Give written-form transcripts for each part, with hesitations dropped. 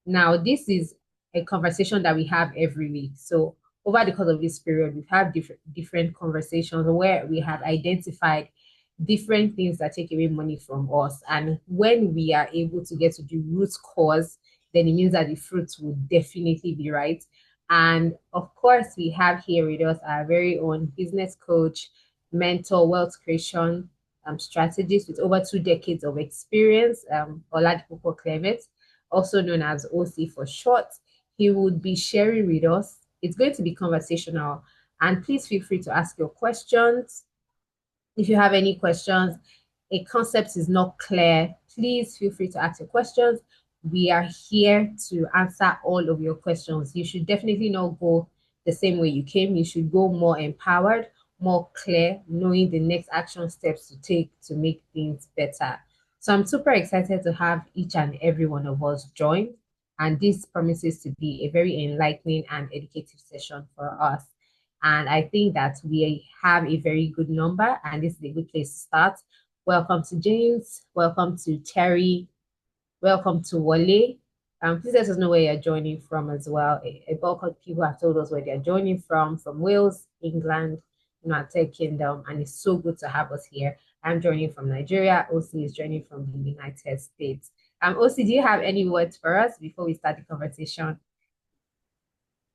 Now, this is a conversation that we have every week. So over the course of this period, we've had different conversations where we have identified different things that take away money from us. And when we are able to get to the root cause, then it means that the fruits will definitely be right. And of course, we have here with us our very own business coach, mentor, wealth creation strategist with over 2 decades of experience, Oladipupo Clement, also known as OC for short. He would be sharing with us. It's going to be conversational. And please feel free to ask your questions. If you have any questions, a concept is not clear, please feel free to ask your questions. We are here to answer all of your questions. You should definitely not go the same way you came. You should go more empowered, more clear, knowing the next action steps to take to make things better. So I'm super excited to have each and every one of us join. And this promises to be a very enlightening and educative session for us. And I think that we have a very good number, and this is a good place to start. Welcome to James. Welcome to Terry. Welcome to Wale. Please let us know where you're joining from as well. A bulk of people have told us where they're joining from Wales, England, United Kingdom, and it's so good to have us here. I'm joining from Nigeria. OC is joining from the United States. OC, do you have any words for us before we start the conversation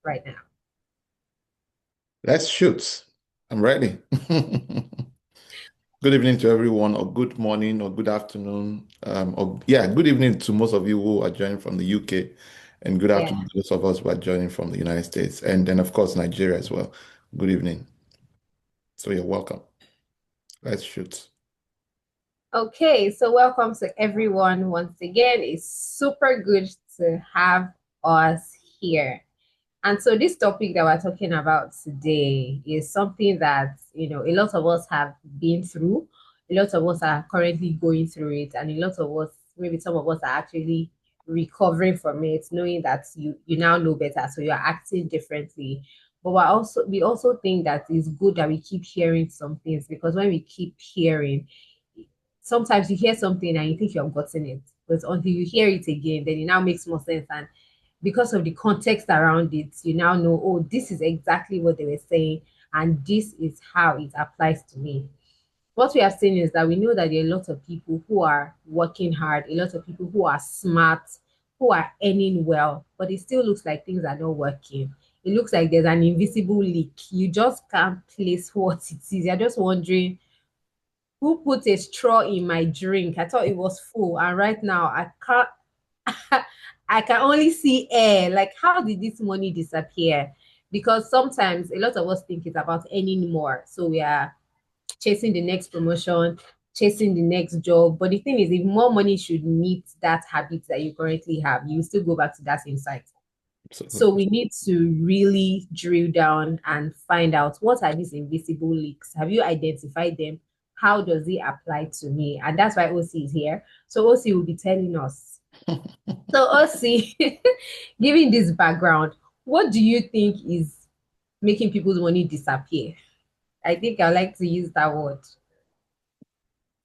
right now? Let's shoot. I'm ready. Good evening to everyone, or good morning, or good afternoon. Good evening to most of you who are joining from the UK, and good Yeah. afternoon to those of us who are joining from the United States, and then, of course, Nigeria as well. Good evening. So you're welcome. Let's shoot. Okay, so welcome to everyone once again. It's super good to have us here. And so this topic that we're talking about today is something that, a lot of us have been through. A lot of us are currently going through it, and a lot of us, maybe some of us are actually recovering from it, knowing that you now know better, so you're acting differently. But we also think that it's good that we keep hearing some things, because when we keep hearing, sometimes you hear something and you think you have gotten it, but until you hear it again, then it now makes more sense. And because of the context around it, you now know, oh, this is exactly what they were saying, and this is how it applies to me. What we are saying is that we know that there are a lot of people who are working hard, a lot of people who are smart, who are earning well, but it still looks like things are not working. It looks like there's an invisible leak. You just can't place what it is. You're just wondering, who put a straw in my drink? I thought it was full, and right now I can't. I can only see air. Like, how did this money disappear? Because sometimes a lot of us think it's about earning more. So we are chasing the next promotion, chasing the next job. But the thing is, if more money should meet that habit that you currently have, you still go back to that same site. So Absolutely. we need to really drill down and find out, what are these invisible leaks? Have you identified them? How does it apply to me? And that's why OC is here. So OC will be telling us. So OC, given this background, what do you think is making people's money disappear? I think I like to use that word.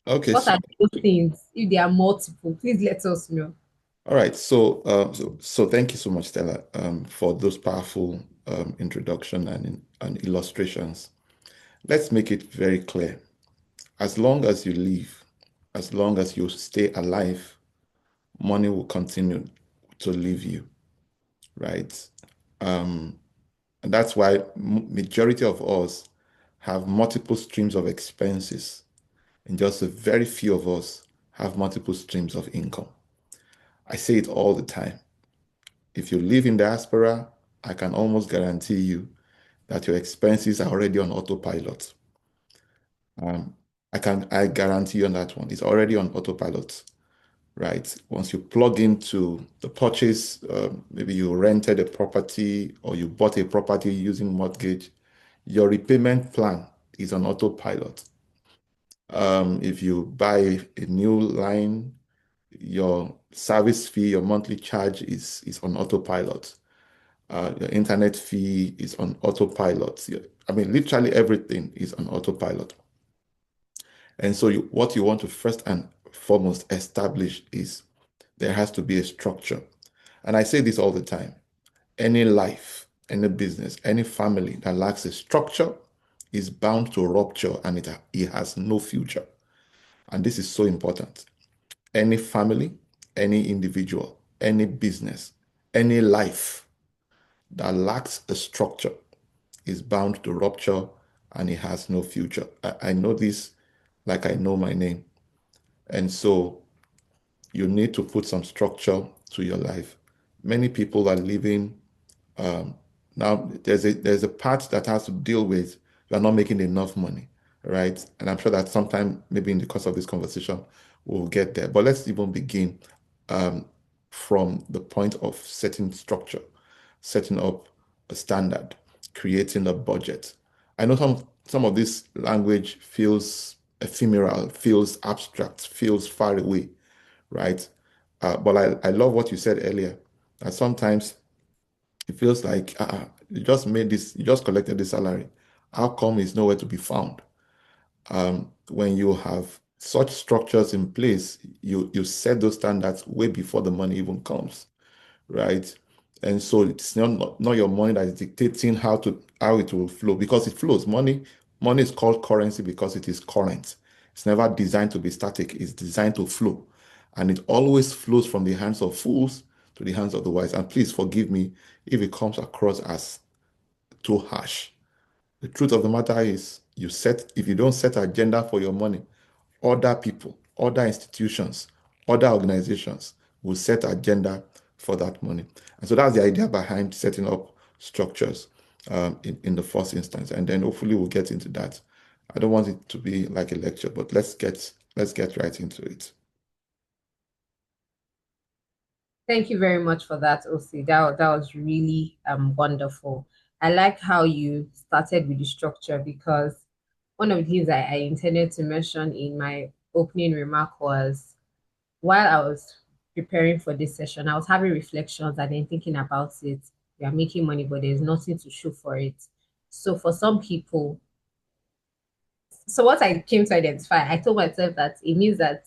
Okay, What so are those things? If there are multiple, please let us know. all right, so thank you so much, Stella, for those powerful introduction and illustrations. Let's make it very clear. As long as you live, as long as you stay alive, money will continue to leave you, right? Um, and that's why majority of us have multiple streams of expenses, and just a very few of us have multiple streams of income. I say it all the time. If you live in diaspora, I can almost guarantee you that your expenses are already on autopilot. Um, I guarantee you on that one. It's already on autopilot, right? Once you plug into the purchase, maybe you rented a property or you bought a property using mortgage, your repayment plan is on autopilot. If you buy a new line, your service fee, your monthly charge is on autopilot. Your internet fee is on autopilot. I mean, literally everything is on autopilot. And so what you want to first and foremost establish is there has to be a structure. And I say this all the time. Any life, any business, any family that lacks a structure is bound to rupture and it has no future. And this is so important. Any family, any individual, any business, any life that lacks a structure is bound to rupture and it has no future. I know this like I know my name. And so you need to put some structure to your life. Many people are living now. There's a part that has to deal with you are not making enough money, right? And I'm sure that sometime maybe in the course of this conversation we'll get there. But let's even begin um, from the point of setting structure, setting up a standard, creating a budget. I know some of this language feels ephemeral, feels abstract, feels far away, right? But I love what you said earlier, that sometimes it feels like you just made this, you just collected the salary. How come it's nowhere to be found? When you have such structures in place, you set those standards way before the money even comes, right? And so it's not your money that is dictating how it will flow because it flows. Money is called currency because it is current. It's never designed to be static. It's designed to flow, and it always flows from the hands of fools to the hands of the wise. And please forgive me if it comes across as too harsh. The truth of the matter is, if you don't set an agenda for your money, other people, other institutions, other organizations will set agenda for that money. And so that's the idea behind setting up structures in the first instance. And then hopefully we'll get into that. I don't want it to be like a lecture, but let's get right into it. Thank you very much for that, OC. That was really wonderful. I like how you started with the structure because one of the things I intended to mention in my opening remark was while I was preparing for this session, I was having reflections and then thinking about it. We are making money, but there's nothing to show for it. So for some people, so what I came to identify, I told myself that it means that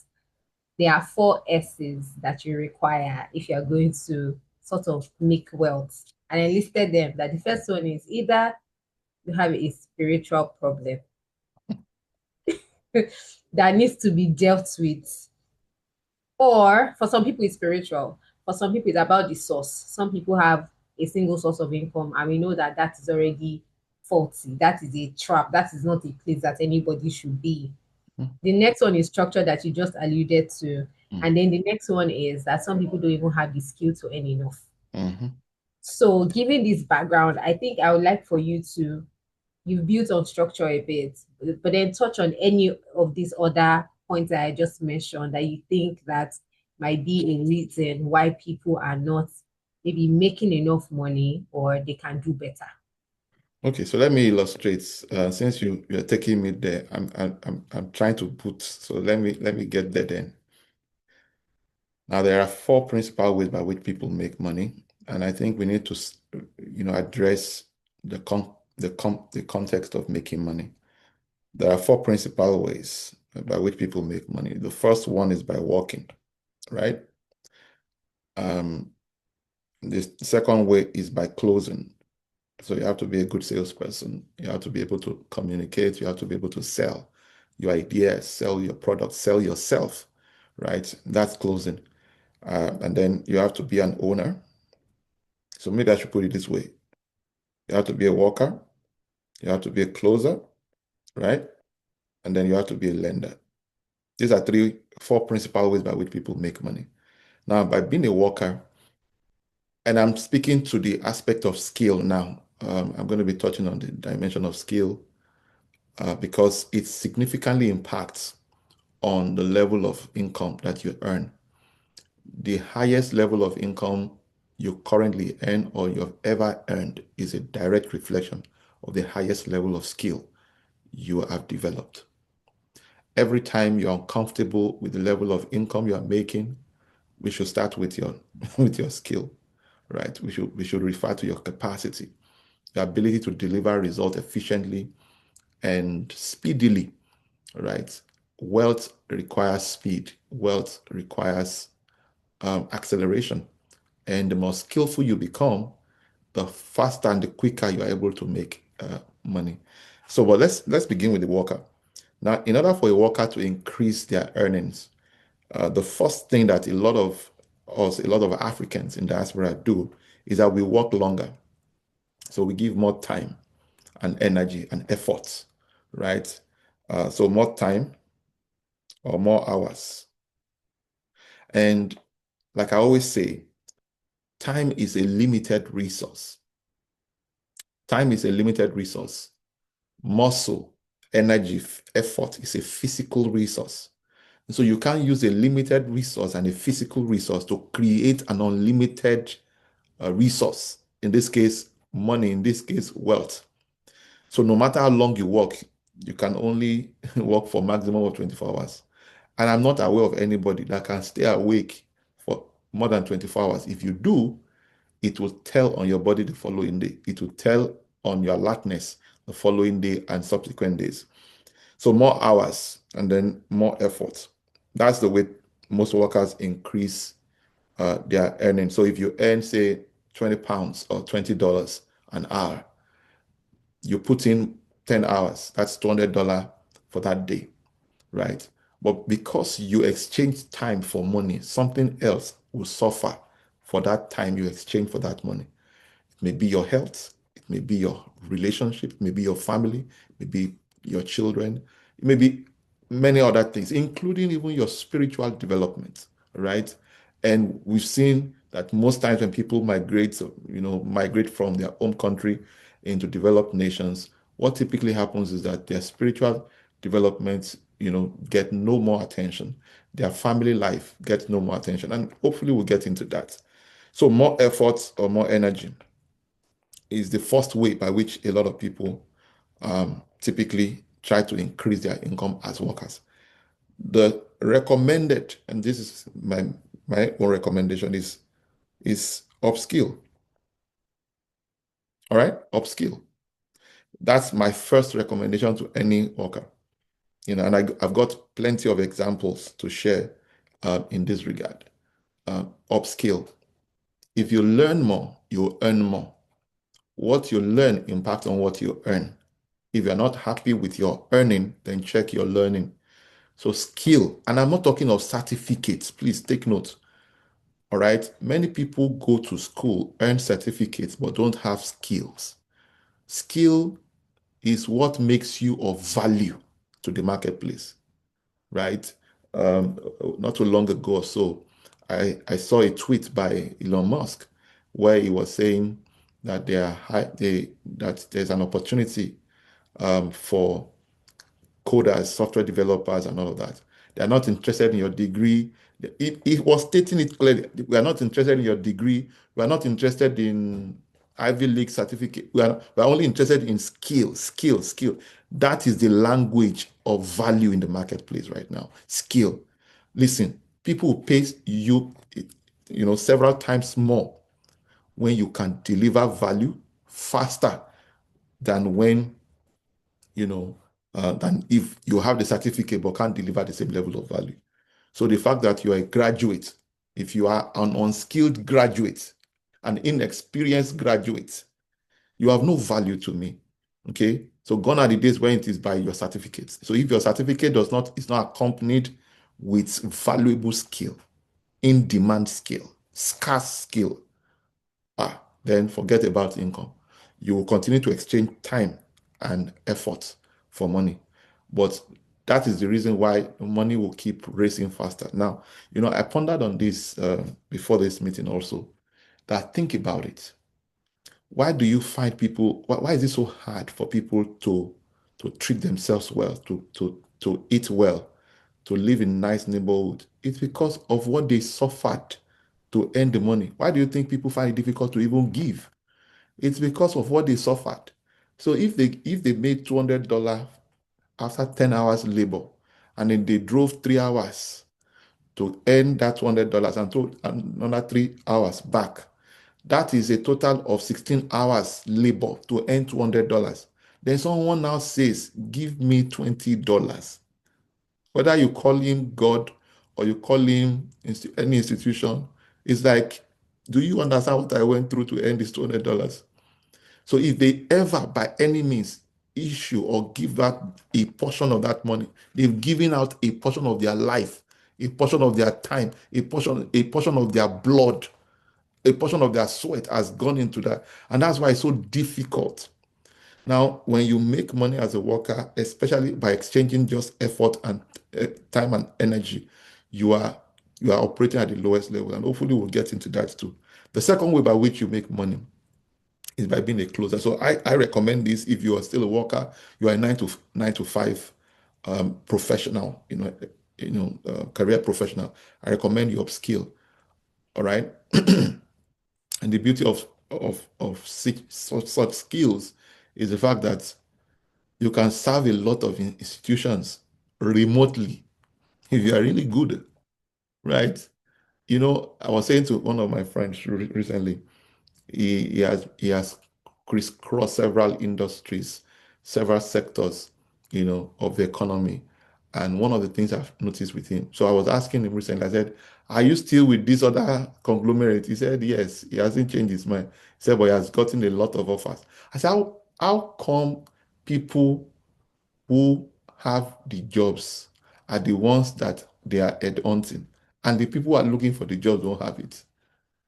there are four S's that you require if you're going to sort of make wealth. And I listed them that the first one is either you have a spiritual problem that needs to be dealt with, or for some people it's spiritual, for some people it's about the source. Some people have a single source of income, and we know that that is already faulty. That is a trap. That is not a place that anybody should be. The next one is structure that you just alluded to. Mm, And then the next one is that some people don't even have the skill to earn enough. mhm. So, given this background, I think I would like for you to, you've built on structure a bit, but then touch on any of these other points that I just mentioned that you think that might be a reason why people are not maybe making enough money or they can do better. Okay, so let me illustrate. Since you're taking me there, I'm trying to put. So let me get there then. Now there are four principal ways by which people make money, and I think we need to, address the context of making money. There are four principal ways by which people make money. The first one is by working, right? Um, the second way is by closing. So you have to be a good salesperson. You have to be able to communicate. You have to be able to sell your ideas, sell your product, sell yourself, right? That's closing. And then you have to be an owner. So maybe I should put it this way. You have to be a worker. You have to be a closer, right? And then you have to be a lender. These are four principal ways by which people make money. Now, by being a worker, and I'm speaking to the aspect of skill now. I'm going to be touching on the dimension of skill because it significantly impacts on the level of income that you earn. The highest level of income you currently earn or you've ever earned is a direct reflection of the highest level of skill you have developed. Every time you're uncomfortable with the level of income you are making, we should start with your with your skill, right? We should refer to your capacity, your ability to deliver results efficiently and speedily, right? Wealth requires speed. Wealth requires acceleration. And the more skillful you become, the faster and the quicker you are able to make money. So, but let's begin with the worker. Now, in order for a worker to increase their earnings, the first thing that a lot of us, a lot of Africans in diaspora do is that we work longer. So we give more time and energy and effort, right? So more time or more hours. And like I always say, time is a limited resource. Time is a limited resource. Muscle, energy, effort is a physical resource. And so you can't use a limited resource and a physical resource to create an unlimited resource. In this case, money, in this case, wealth. So no matter how long you work, you can only work for maximum of 24 hours. And I'm not aware of anybody that can stay awake for more than 24 hours. If you do, it will tell on your body the following day. It will tell on your alertness the following day and subsequent days. So more hours and then more effort. That's the way most workers increase their earnings. So if you earn, say, 20 pounds or $20 an hour, you put in 10 hours, that's $200 for that day, right? But because you exchange time for money, something else will suffer for that time you exchange for that money. It may be your health, it may be your relationship, it may be your family, it may be your children, it may be many other things, including even your spiritual development, right? And we've seen that most times when people migrate, migrate from their home country into developed nations, what typically happens is that their spiritual developments, get no more attention. Their family life gets no more attention. And hopefully we'll get into that. So more effort or more energy is the first way by which a lot of people typically try to increase their income as workers. The recommended, and this is my own recommendation, is upskill. All right, upskill. That's my first recommendation to any worker. And I've got plenty of examples to share in this regard. Upskill. If you learn more, you earn more. What you learn impacts on what you earn. If you're not happy with your earning, then check your learning. So skill, and I'm not talking of certificates, please take note. All right. Many people go to school, earn certificates, but don't have skills. Skill is what makes you of value to the marketplace, right? Not too long ago or so, I saw a tweet by Elon Musk where he was saying that that there's an opportunity for coders, software developers, and all of that. They are not interested in your degree. It was stating it clearly. We are not interested in your degree. We are not interested in Ivy League certificate. We are only interested in skill, skill, skill. That is the language of value in the marketplace right now. Skill. Listen, people will pay you, several times more when you can deliver value faster than when than if you have the certificate but can't deliver the same level of value. So the fact that you are a graduate, if you are an unskilled graduate, an inexperienced graduate, you have no value to me. Okay. So gone are the days when it is by your certificates. So if your certificate is not accompanied with valuable skill, in-demand skill, scarce skill, then forget about income. You will continue to exchange time and effort for money. But that is the reason why money will keep racing faster. Now, I pondered on this before this meeting also, that think about it. Why do you find people, why is it so hard for people to treat themselves well, to eat well, to live in nice neighborhood? It's because of what they suffered to earn the money. Why do you think people find it difficult to even give? It's because of what they suffered. So if they made $200 after 10 hours labor, and then they drove 3 hours to earn that $200 and took another 3 hours back, that is a total of 16 hours labor to earn $200. Then someone now says, give me $20. Whether you call him God or you call him any institution, it's like Do you understand what I went through to earn this $200? So if they ever, by any means, issue or give out a portion of that money, they've given out a portion of their life, a portion of their time, a portion of their blood, a portion of their sweat has gone into that. And that's why it's so difficult. Now, when you make money as a worker, especially by exchanging just effort and time and energy, you are you are operating at the lowest level. And hopefully we'll get into that too. The second way by which you make money is by being a closer. So I recommend this if you are still a worker, you are a nine to five professional, career professional. I recommend you upskill. All right. And the beauty of such skills is the fact that you can serve a lot of institutions remotely if you are really good, right? I was saying to one of my friends recently, he has crisscrossed several industries, several sectors, of the economy. And one of the things I've noticed with him, so I was asking him recently, I said, "Are you still with this other conglomerate?" He said, "Yes." He hasn't changed his mind. He said, "But he has gotten a lot of offers." I said, how come people who have the jobs are the ones that they are headhunting, and the people who are looking for the jobs don't have it?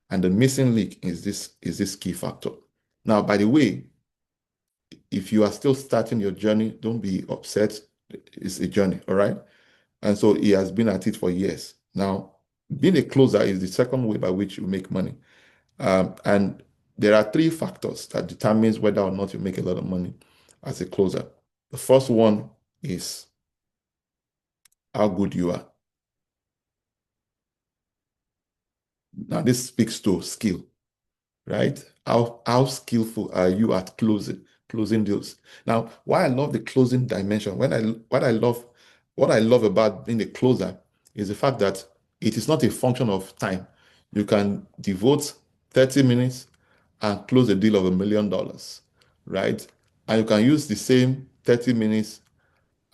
And the missing link is this key factor. Now, by the way, if you are still starting your journey, don't be upset. It's a journey, all right? And so he has been at it for years. Now, being a closer is the second way by which you make money. And there are three factors that determines whether or not you make a lot of money as a closer. The first one is how good you are. Now, this speaks to skill, right? How skillful are you at closing deals? Now, why I love the closing dimension, what I love about being a closer is the fact that it is not a function of time. You can devote 30 minutes and close a deal of $1 million, right? And you can use the same 30 minutes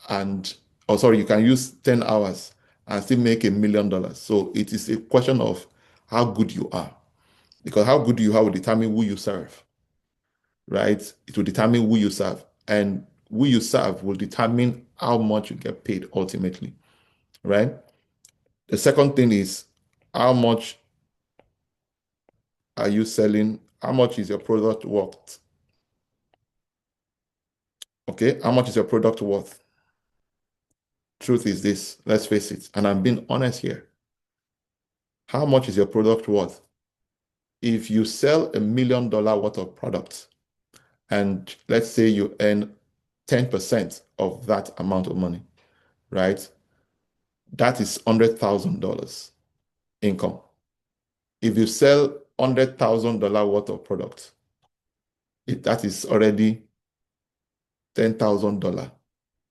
and, oh, sorry, you can use 10 hours and still make $1 million. So it is a question of how good you are, because how good you are will determine who you serve, right? It will determine who you serve, and who you serve will determine how much you get paid ultimately, right? The second thing is how much are you selling? How much is your product worth? Okay, how much is your product worth? Truth is this, let's face it, and I'm being honest here. How much is your product worth? If you sell $1 million worth of products, and let's say you earn 10% of that amount of money, right? That is $100,000 income. If you sell $100,000 worth of products, that is already $10,000.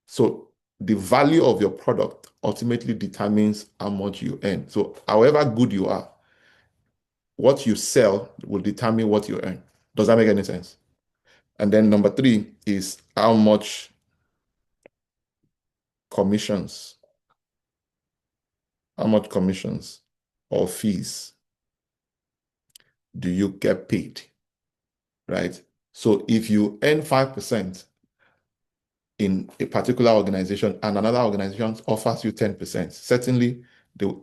So the value of your product ultimately determines how much you earn. So however good you are, what you sell will determine what you earn. Does that make any sense? And then number three is how much commissions, how much commissions or fees do you get paid, right? So if you earn 5% in a particular organization and another organization offers you 10%, certainly the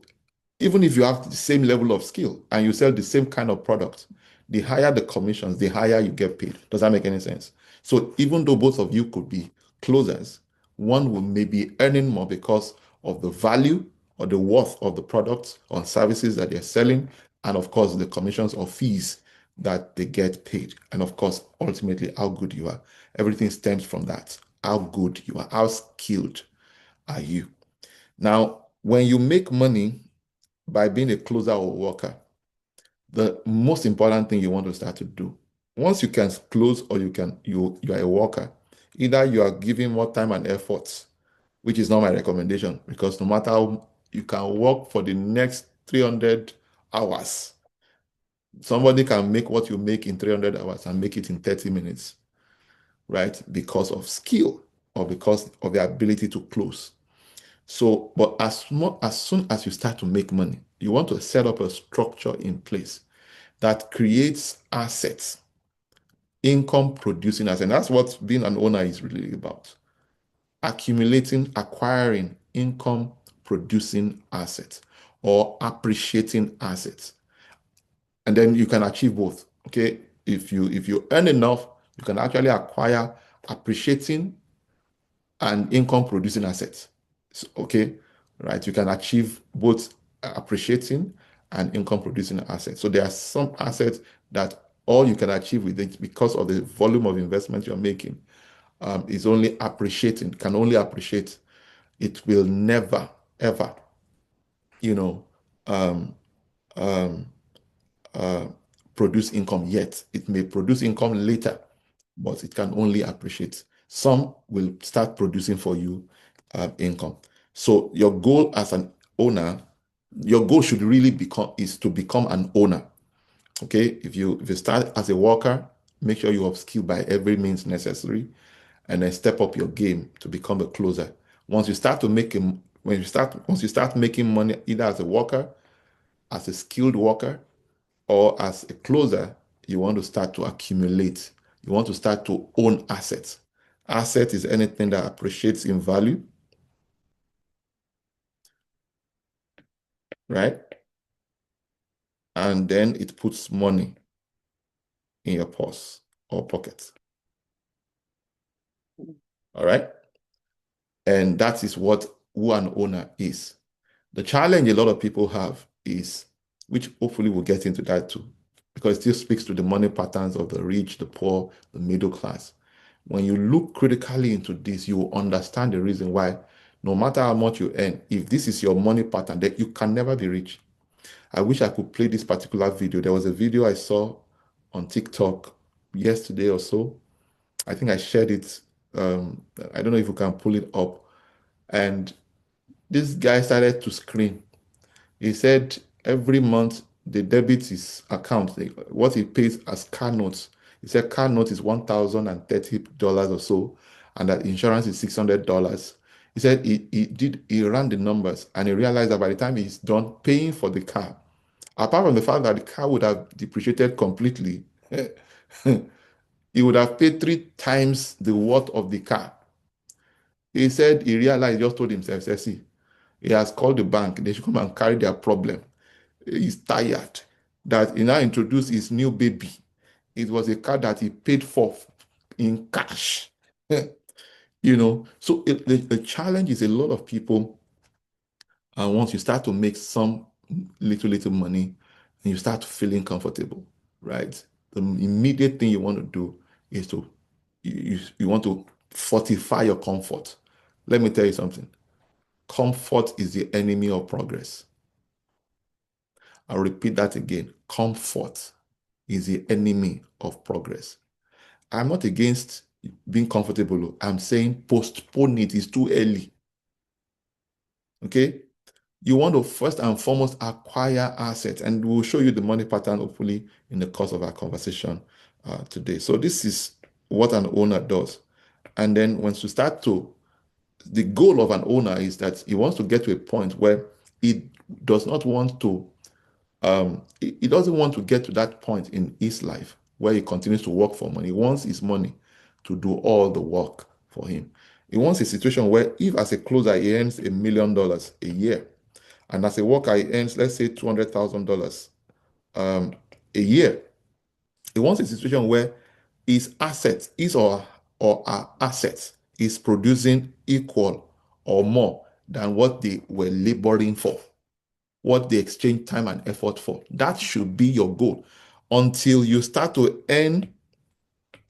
even if you have the same level of skill and you sell the same kind of product, the higher the commissions, the higher you get paid. Does that make any sense? So even though both of you could be closers, one will maybe earning more because of the value or the worth of the products or services that they're selling, and of course the commissions or fees that they get paid. And of course, ultimately, how good you are. Everything stems from that. How good you are, how skilled are you? Now, when you make money by being a closer or worker, the most important thing you want to start to do, once you can close or you are a worker, either you are giving more time and effort, which is not my recommendation, because no matter how you can work for the next 300 hours, somebody can make what you make in 300 hours and make it in 30 minutes, right? Because of skill or because of the ability to close. So, but as soon as you start to make money, you want to set up a structure in place that creates assets, income producing assets. And that's what being an owner is really about. Accumulating, acquiring income producing assets or appreciating assets. And then you can achieve both. Okay. If you earn enough, you can actually acquire appreciating and income producing assets. So, okay, right? You can achieve both appreciating and income producing assets. So there are some assets that all you can achieve with it because of the volume of investment you're making is only appreciating, can only appreciate. It will never, ever, you know, um, um, uh, produce income yet. It may produce income later, but it can only appreciate. Some will start producing for you income. So your goal as an owner, your goal should really become is to become an owner. Okay, if you start as a worker, make sure you upskill by every means necessary, and then step up your game to become a closer. Once you start to make him, when you start once you start making money either as a worker, as a skilled worker, or as a closer, you want to start to accumulate. You want to start to own assets. Asset is anything that appreciates in value, right? And then it puts money in your purse or pocket. All right. And that is what who an owner is. The challenge a lot of people have is, which hopefully we'll get into that too, because it still speaks to the money patterns of the rich, the poor, the middle class. When you look critically into this, you will understand the reason why, no matter how much you earn, if this is your money pattern, that you can never be rich. I wish I could play this particular video. There was a video I saw on TikTok yesterday or so. I think I shared it. I don't know if you can pull it up. And this guy started to scream. He said every month they debit his account, what he pays as car notes. He said car note is $1,030 or so, and that insurance is $600. He said he ran the numbers and he realized that by the time he's done paying for the car, apart from the fact that the car would have depreciated completely, he would have paid 3 times the worth of the car. He said he realized, he just told himself, said, see, he has called the bank. They should come and carry their problem. He's tired that he now introduced his new baby. It was a car that he paid for in cash. So the challenge is a lot of people, and once you start to make some little money and you start feeling comfortable, right? The immediate thing you want to do is you want to fortify your comfort. Let me tell you something. Comfort is the enemy of progress. I'll repeat that again. Comfort is the enemy of progress. I'm not against being comfortable. I'm saying postpone it. It's too early. Okay? You want to first and foremost acquire assets, and we'll show you the money pattern hopefully in the course of our conversation today. So this is what an owner does. And then once you start to, the goal of an owner is that he wants to get to a point where he does not want to he doesn't want to get to that point in his life where he continues to work for money. He wants his money to do all the work for him. He wants a situation where if as a closer he earns $1 million a year, and as a worker he earns, let's say, $200,000 a year, he wants a situation where his assets, or our assets, is producing equal or more than what they were laboring for, what they exchange time and effort for. That should be your goal until you start to earn,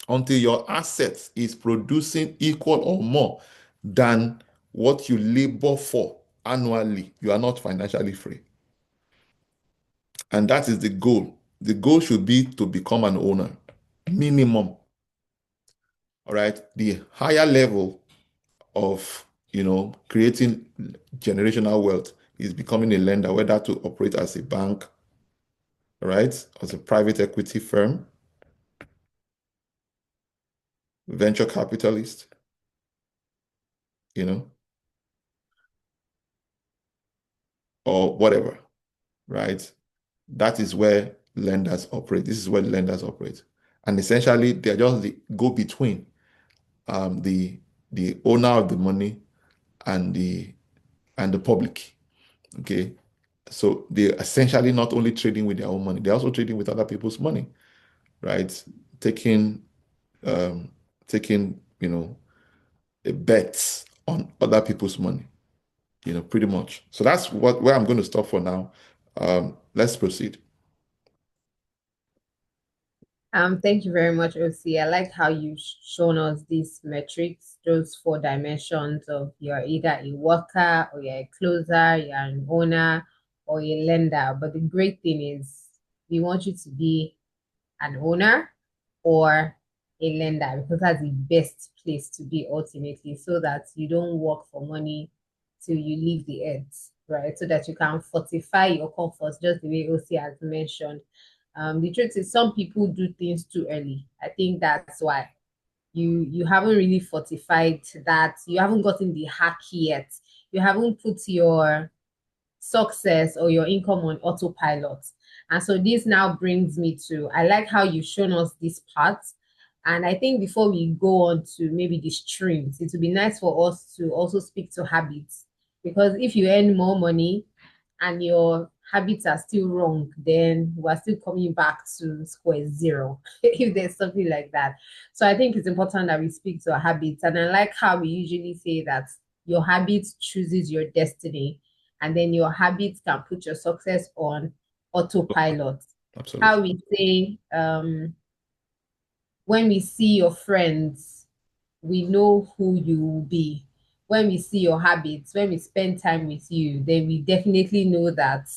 until your assets is producing equal or more than what you labor for annually. You are not financially free. And that is the goal. The goal should be to become an owner, minimum. All right. The higher level of creating generational wealth is becoming a lender, whether to operate as a bank, right? As a private equity firm, venture capitalist, you know, or whatever, right? That is where lenders operate. This is where lenders operate. And essentially, they're just the go-between um, the the owner of the money and the public. Okay. So they're essentially not only trading with their own money, they're also trading with other people's money, right? Taking um, taking, bets on other people's money, pretty much. So that's where I'm going to stop for now. Let's proceed. Thank you very much, OC. I like how you've shown us these metrics, those four dimensions of you're either a worker or you're a closer, you're an owner or a lender. But the great thing is we want you to be an owner or a lender because that's the best place to be ultimately, so that you don't work for money till you leave the earth, right? So that you can fortify your comforts, just the way OC has mentioned. The truth is, some people do things too early. I think that's why you haven't really fortified that. You haven't gotten the hack yet. You haven't put your success or your income on autopilot. And so this now brings me to, I like how you've shown us this part. And I think before we go on to maybe the streams, it would be nice for us to also speak to habits. Because if you earn more money and your habits are still wrong, then we're still coming back to square zero, if there's something like that. So I think it's important that we speak to our habits. And I like how we usually say that your habits chooses your destiny, and then your habits can put your success on autopilot. How Absolutely. we say, when we see your friends, we know who you will be. When we see your habits, when we spend time with you, then we definitely know that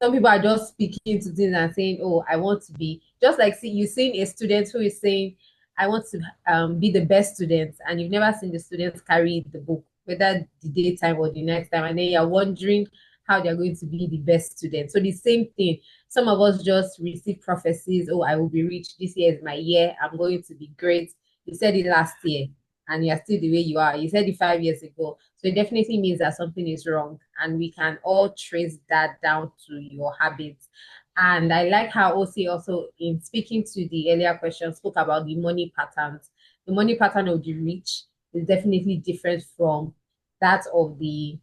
some people are just speaking to things and saying, "Oh, I want to be just like you seeing a student who is saying, I want to be the best student," and you've never seen the students carry the book, whether the daytime or the next time, and then you're wondering how they're going to be the best student. So the same thing. Some of us just receive prophecies. Oh, I will be rich. This year is my year. I'm going to be great. You said it last year, and you're still the way you are. You said it 5 years ago. So it definitely means that something is wrong. And we can all trace that down to your habits. And I like how OC also, in speaking to the earlier question, spoke about the money patterns. The money pattern of the rich is definitely different from that of the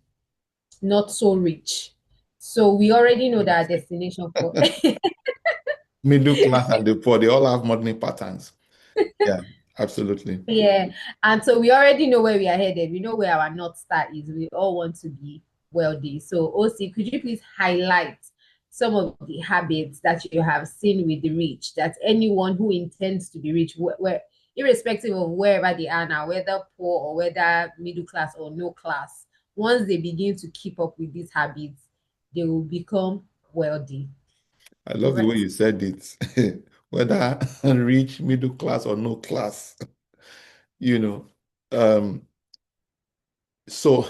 not so rich. So we already know that our destination for Middle class and the poor, they all have money patterns. Yeah, absolutely. Yeah, and so we already know where we are headed. We know where our North Star is. We all want to be wealthy. So, OC, could you please highlight some of the habits that you have seen with the rich, that anyone who intends to be rich, where irrespective of wherever they are now, whether poor or whether middle class or no class, once they begin to keep up with these habits, they will become wealthy. I love the way Right. you said it, whether rich, middle class, or no class, you know. Um, so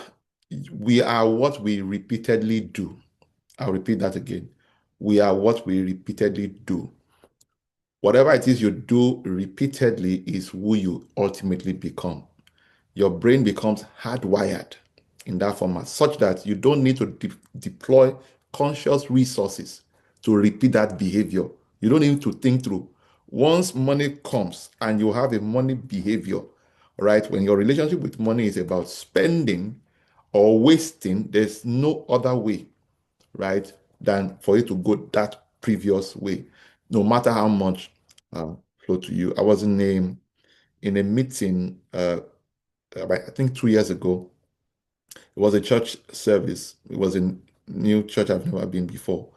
we are what we repeatedly do. I'll repeat that again. We are what we repeatedly do. Whatever it is you do repeatedly is who you ultimately become. Your brain becomes hardwired in that format, such that you don't need to deploy conscious resources to repeat that behavior. You don't need to think through. Once money comes and you have a money behavior, right? When your relationship with money is about spending or wasting, there's no other way, right, than for it to go that previous way, no matter how much flow to you. I was in a meeting about, I think 2 years ago. It was a church service. It was a new church I've never been before.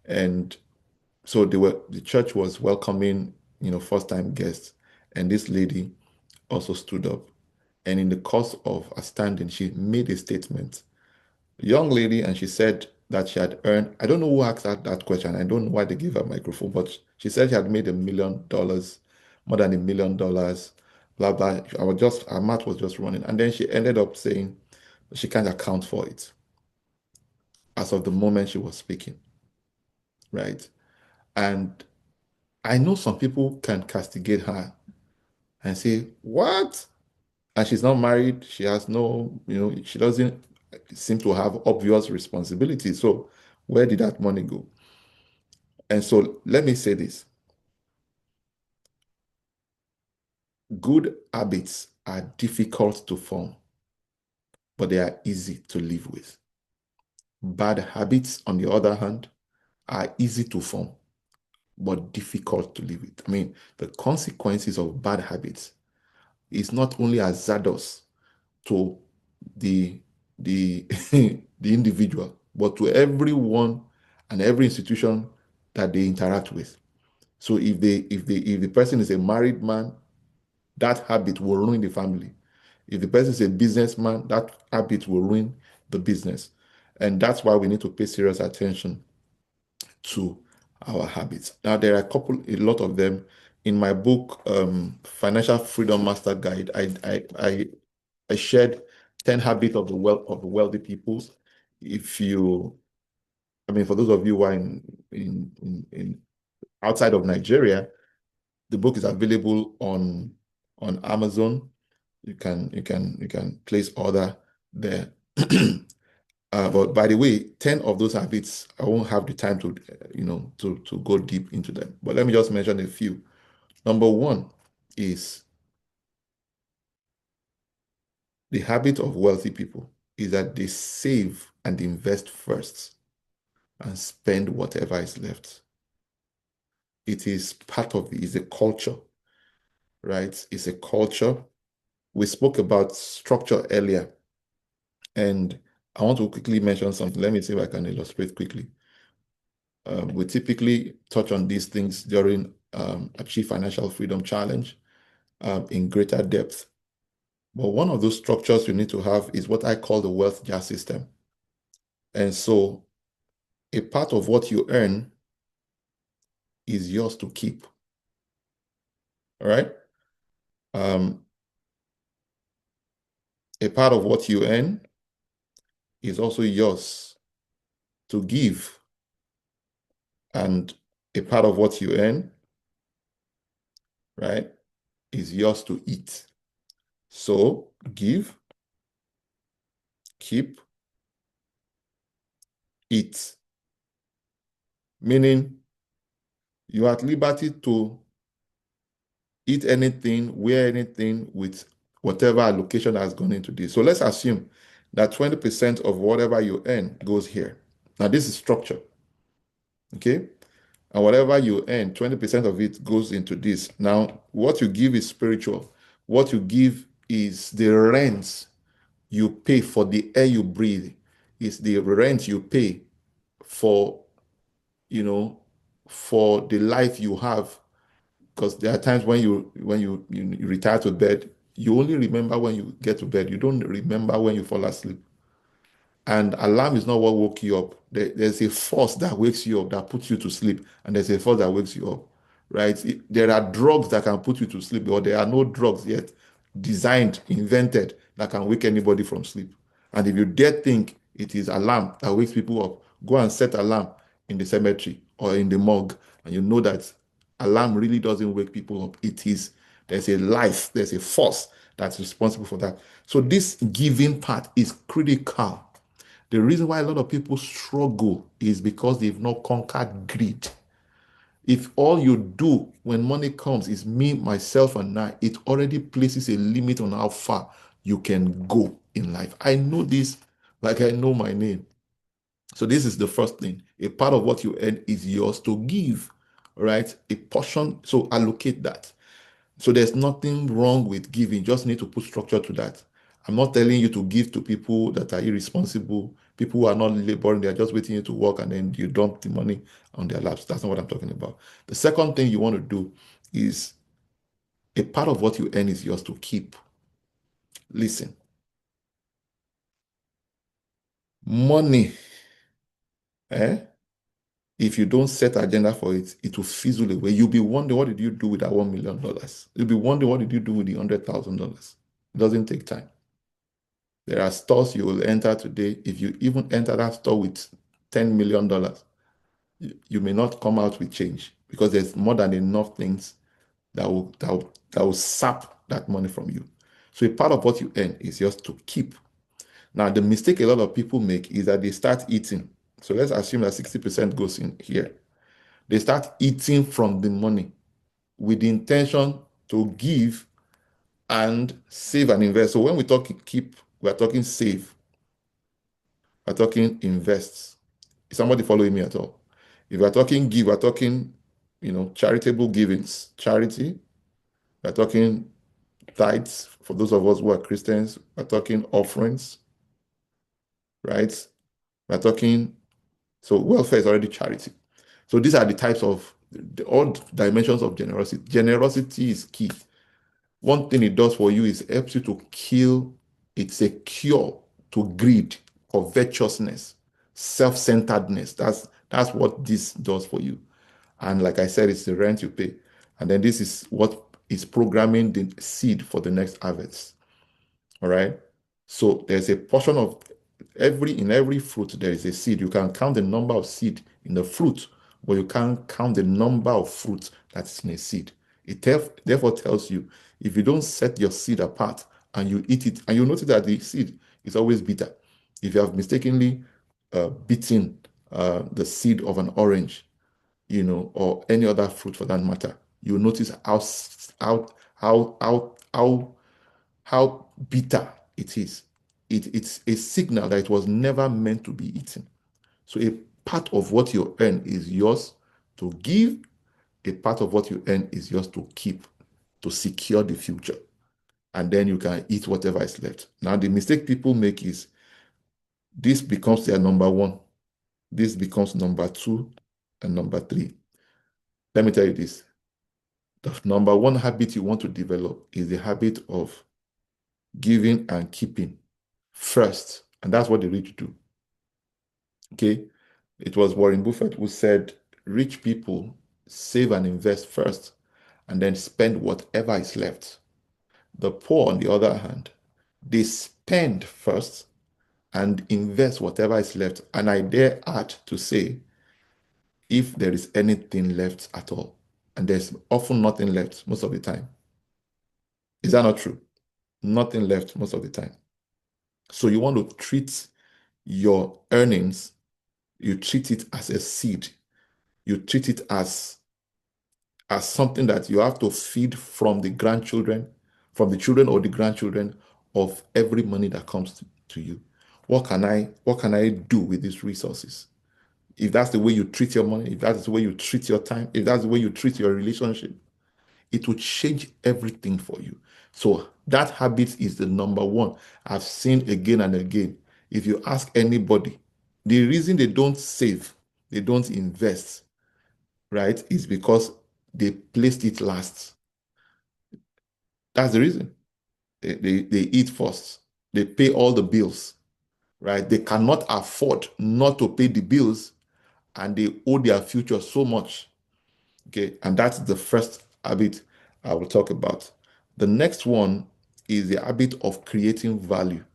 And so the church was welcoming, first time guests. And this lady also stood up. And in the course of her standing, she made a statement. A young lady, and she said that she had earned, I don't know who asked her that question. I don't know why they gave her a microphone, but she said she had made $1 million, more than $1 million, blah, blah. Her mouth was just running. And then she ended up saying she can't account for it as of the moment she was speaking, right? And I know some people can castigate her and say, "What?" And she's not married. She has no, she doesn't seem to have obvious responsibility. So where did that money go? And so let me say this. Good habits are difficult to form, but they are easy to live with. Bad habits, on the other hand, are easy to form, but difficult to live with. I mean, the consequences of bad habits is not only hazardous to the the the individual, but to everyone and every institution that they interact with. So if the person is a married man, that habit will ruin the family. If the person is a businessman, that habit will ruin the business. And that's why we need to pay serious attention to our habits. Now, there are a lot of them. In my book, Financial Freedom Master Guide, I shared 10 habits of the wealthy people. If you, I mean, for those of you who are in outside of Nigeria, the book is available on Amazon. You can place order there. But by the way, 10 of those habits, I won't have the time to, to go deep into them. But let me just mention a few. Number one is the habit of wealthy people is that they save and invest first and spend whatever is left. It is part of it, it's a culture, right? It's a culture. We spoke about structure earlier, and I want to quickly mention something. Let me see if I can illustrate quickly. We typically touch on these things during Achieve Financial Freedom Challenge in greater depth. But one of those structures you need to have is what I call the wealth jar system. And so a part of what you earn is yours to keep. All right. Um, a part of what you earn is also yours to give. And a part of what you earn, right, is yours to eat. So give, keep, eat. Meaning you are at liberty to eat anything, wear anything with whatever allocation has gone into this. So let's assume that 20% of whatever you earn goes here. Now, this is structure, okay? And whatever you earn, 20% of it goes into this. Now, what you give is spiritual. What you give is the rent you pay for the air you breathe, is the rent you pay for, you know, for the life you have. Because there are times when you retire to bed, you only remember when you get to bed. You don't remember when you fall asleep. And alarm is not what woke you up. There's a force that wakes you up, that puts you to sleep, and there's a force that wakes you up, right? There are drugs that can put you to sleep, but there are no drugs yet designed, invented, that can wake anybody from sleep. And if you dare think it is alarm that wakes people up, go and set alarm in the cemetery or in the morgue, and you know that alarm really doesn't wake people up. There's a life, there's a force that's responsible for that. So this giving part is critical. The reason why a lot of people struggle is because they've not conquered greed. If all you do when money comes is me, myself, and I, it already places a limit on how far you can go in life. I know this like I know my name. So this is the first thing. A part of what you earn is yours to give, right? A portion, so allocate that. So there's nothing wrong with giving. You just need to put structure to that. I'm not telling you to give to people that are irresponsible, people who are not laboring, they're just waiting you to work and then you dump the money on their laps. That's not what I'm talking about. The second thing you want to do is a part of what you earn is yours to keep. Listen, money, eh? If you don't set agenda for it, it will fizzle away. You'll be wondering, what did you do with that $1 million? You'll be wondering, what did you do with the $100,000? It doesn't take time. There are stores you will enter today. If you even enter that store with $10 million, you may not come out with change because there's more than enough things that will sap that money from you. So a part of what you earn is just to keep. Now, the mistake a lot of people make is that they start eating. So let's assume that 60% goes in here. They start eating from the money with the intention to give and save and invest. So when we talk keep, we're talking save, we're talking invest. Is somebody following me at all? If we're talking give, we're talking, charitable givings, charity. We're talking tithes for those of us who are Christians. We're talking offerings, right? We're talking, so welfare is already charity. So these are the types of all dimensions of generosity. Generosity is key. One thing it does for you is helps you to kill, it's a cure to greed, covetousness, self-centeredness. That's what this does for you. And like I said, it's the rent you pay. And then this is what is programming the seed for the next harvest. All right. So there's a portion of in every fruit, there is a seed. You can count the number of seed in the fruit, but you can't count the number of fruit that's in a seed. It therefore tells you if you don't set your seed apart and you eat it, and you notice that the seed is always bitter. If you have mistakenly beaten the seed of an orange, or any other fruit for that matter, you notice how bitter it is. It's a signal that it was never meant to be eaten. So a part of what you earn is yours to give, a part of what you earn is yours to keep, to secure the future. And then you can eat whatever is left. Now, the mistake people make is this becomes their number one, this becomes number two, and number three. Let me tell you this. The number one habit you want to develop is the habit of giving and keeping first. And that's what the rich do. Okay. It was Warren Buffett who said, rich people save and invest first and then spend whatever is left. The poor, on the other hand, they spend first and invest whatever is left. And I dare add to say, if there is anything left at all, and there's often nothing left most of the time. Is that not true? Nothing left most of the time. So you want to treat your earnings, you treat it as a seed. You treat it as something that you have to feed from the grandchildren, from the children or the grandchildren of every money that comes to you. What can I do with these resources? If that's the way you treat your money, if that's the way you treat your time, if that's the way you treat your relationship, it will change everything for you. So that habit is the number one. I've seen again and again. If you ask anybody, the reason they don't save, they don't invest, right, is because they placed it last. That's the reason. They eat first. They pay all the bills, right? They cannot afford not to pay the bills and they owe their future so much. Okay, and that's the first habit I will talk about. The next one is the habit of creating value.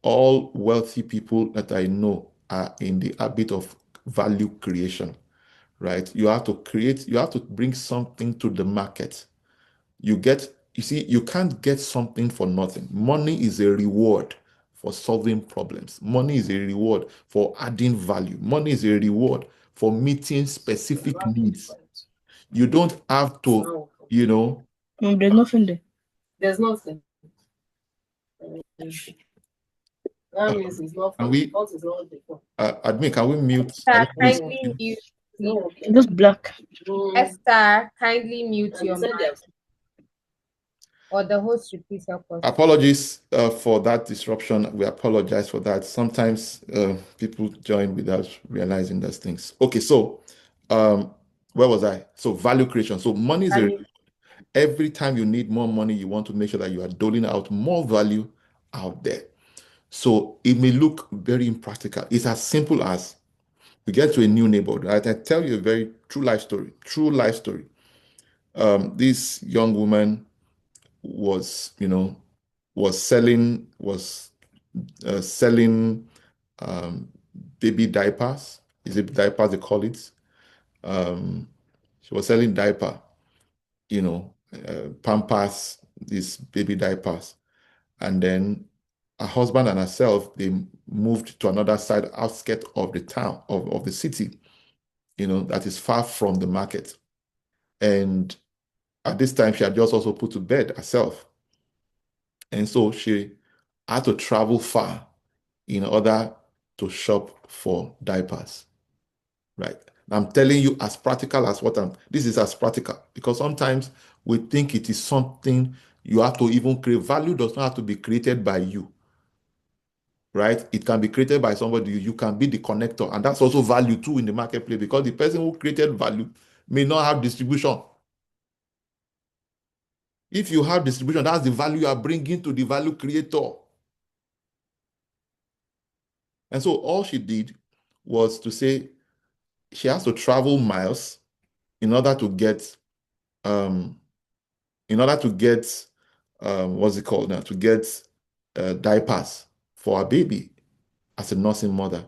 All wealthy people that I know are in the habit of value creation, right? You have to bring something to the market. You see, you can't get something for nothing. Money is a reward for solving problems. Money is a reward for adding value. Money is a reward for meeting specific needs. You don't have to, There's nothing there. There's nothing. That means it's not can for we, fault is not before. admin, can we mute? Esther, Can we kindly mute? mute. Just black. Esther, kindly mute your mic. Or the host should please help us. Apologies for that disruption. We apologize for that. Sometimes people join without realizing those things. Okay, so where was I? So value creation. So money is every time you need more money, you want to make sure that you are doling out more value out there. So it may look very impractical. It's as simple as you get to a new neighborhood. Right? I tell you a very true life story. True life story. This young woman was, was selling um, baby diapers. Is it diapers they call it? She was selling diaper, Pampers, these baby diapers. And then her husband and herself, they moved to another side, outskirts of the town, of the city. that is far from the market. And at this time, she had just also put to bed herself. And so she had to travel far in order to shop for diapers, right? I'm telling you as practical as this is as practical because sometimes we think it is something you have to even create. Value does not have to be created by you, right? It can be created by somebody. You can be the connector, and that's also value too in the marketplace because the person who created value may not have distribution. If you have distribution, that's the value you are bringing to the value creator. And so all she did was to say she has to travel miles in order to get um, what's it called now? To get diapers for her baby as a nursing mother.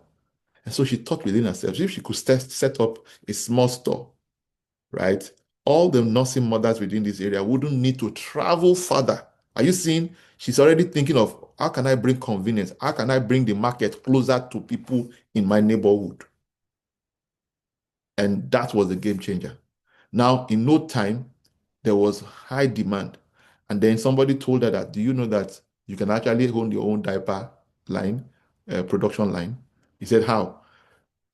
And so she thought within herself, if she could set up a small store, right? All the nursing mothers within this area wouldn't need to travel further. Are you seeing? She's already thinking of how can I bring convenience? How can I bring the market closer to people in my neighborhood? And that was the game changer. Now, in no time, there was high demand. And then somebody told her that, do you know that you can actually own your own diaper line, production line? He said, how?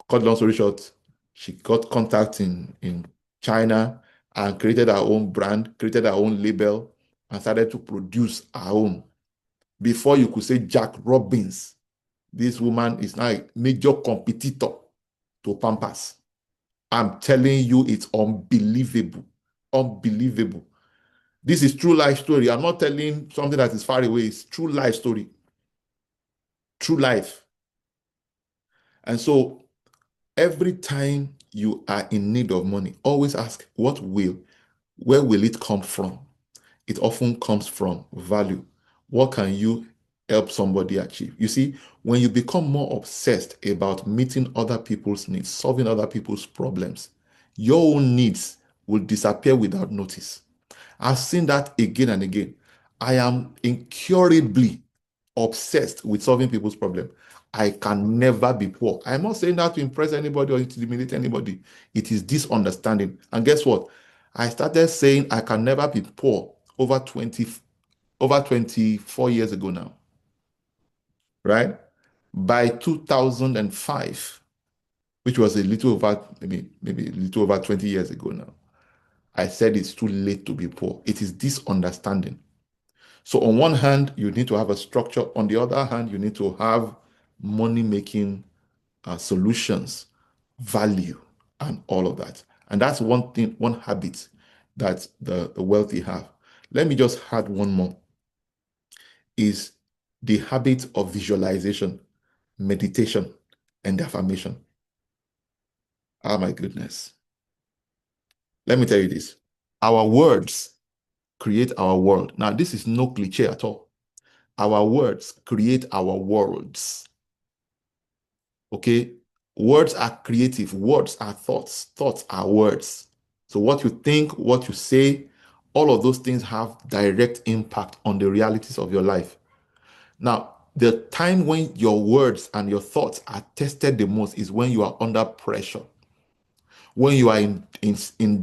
Cut long story short, she got contacts in China and created her own brand, created her own label, and started to produce her own. Before you could say Jack Robbins, this woman is now a major competitor to Pampers. I'm telling you, it's unbelievable. Unbelievable. This is true life story. I'm not telling something that is far away. It's true life story. True life. And so every time you are in need of money, always ask, where will it come from? It often comes from value. What can you help somebody achieve? You see, when you become more obsessed about meeting other people's needs, solving other people's problems, your own needs will disappear without notice. I've seen that again and again. I am incurably obsessed with solving people's problems. I can never be poor. I'm not saying that to impress anybody or intimidate anybody. It is this understanding. And guess what? I started saying I can never be poor over 24 years ago now. Right? By 2005, which was a little over, maybe a little over 20 years ago now, I said it's too late to be poor. It is this understanding. So on one hand, you need to have a structure. On the other hand, you need to have money-making solutions, value, and all of that. And that's one thing, one habit that the wealthy have. Let me just add one more, is the habit of visualization, meditation, and affirmation. Oh my goodness. Let me tell you this. Our words create our world. Now, this is no cliche at all. Our words create our worlds. Okay? Words are creative. Words are thoughts. Thoughts are words. So what you think, what you say, all of those things have direct impact on the realities of your life. Now, the time when your words and your thoughts are tested the most is when you are under pressure, when you are in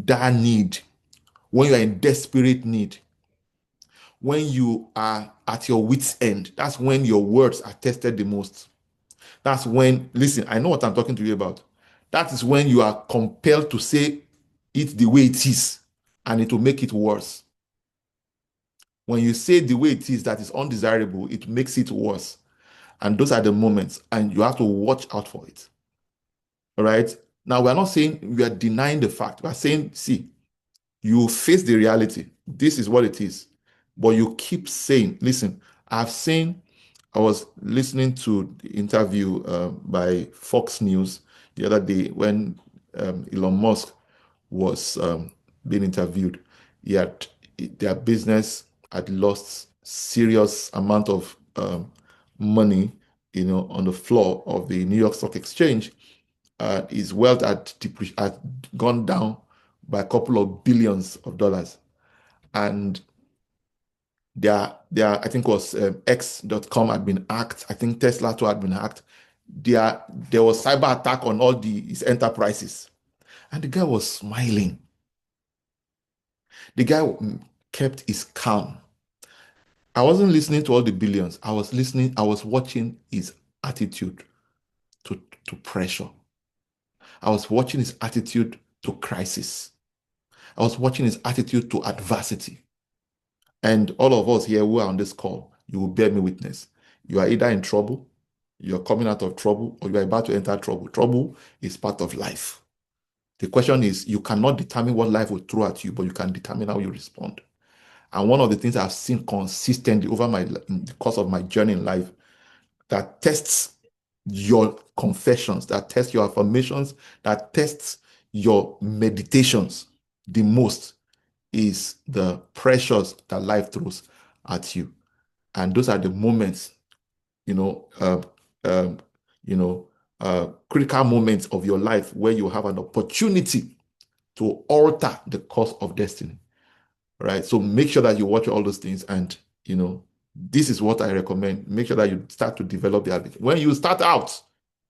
dire need, when you are in desperate need, when you are at your wit's end. That's when your words are tested the most. That's when, listen, I know what I'm talking to you about. That is when you are compelled to say it the way it is, and it will make it worse. When you say the way it is that is undesirable, it makes it worse. And those are the moments, and you have to watch out for it. All right? Now, we're not saying we are denying the fact. We're saying, see, you face the reality. This is what it is. But you keep saying, listen, I was listening to the interview by Fox News the other day when Elon Musk was being interviewed. Their business had lost serious amount of money, on the floor of the New York Stock Exchange. His wealth had gone down by a couple of billions of dollars. And I think it was X.com had been hacked. I think Tesla too had been hacked. There was cyber attack on all his enterprises. And the guy was smiling. The guy kept his calm. I wasn't listening to all the billions. I was watching his attitude to, to pressure. I was watching his attitude to crisis. I was watching his attitude to adversity. And all of us here who are on this call, you will bear me witness. You are either in trouble, you're coming out of trouble, or you are about to enter trouble. Trouble is part of life. The question is, you cannot determine what life will throw at you, but you can determine how you respond. And one of the things I've seen consistently in the course of my journey in life that tests your confessions, that tests your affirmations, that tests your meditations the most is the pressures that life throws at you. And those are the moments, you know, um, you know, critical moments of your life where you have an opportunity to alter the course of destiny. Right. So make sure that you watch all those things. And, this is what I recommend. Make sure that you start to develop the habit. When you start out,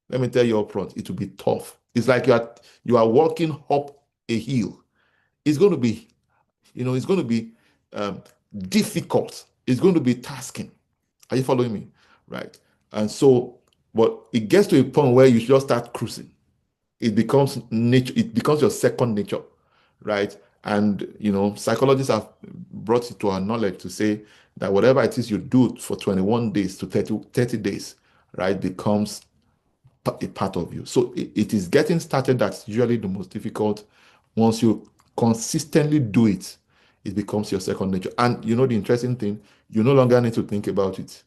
let me tell you up front, it will be tough. It's like you are walking up a hill. It's going to be, it's going to be difficult. It's going to be tasking. Are you following me? Right. And so, but it gets to a point where you just start cruising. It becomes nature, it becomes your second nature, right? And psychologists have brought it to our knowledge to say that whatever it is you do for 21 days to 30 days, right, becomes a part of you. So it is getting started that's usually the most difficult. Once you consistently do it, it becomes your second nature. And the interesting thing, you no longer need to think about it.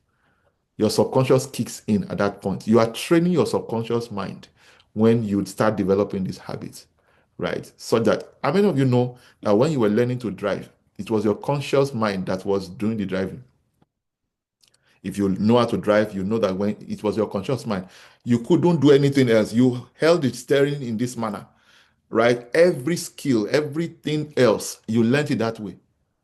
Your subconscious kicks in at that point. You are training your subconscious mind when you start developing these habits, right? So that, how many of you know that when you were learning to drive, it was your conscious mind that was doing the driving? If you know how to drive, you know that when it was your conscious mind, you couldn't do anything else. You held the steering in this manner, right? Every skill, everything else, you learned it that way.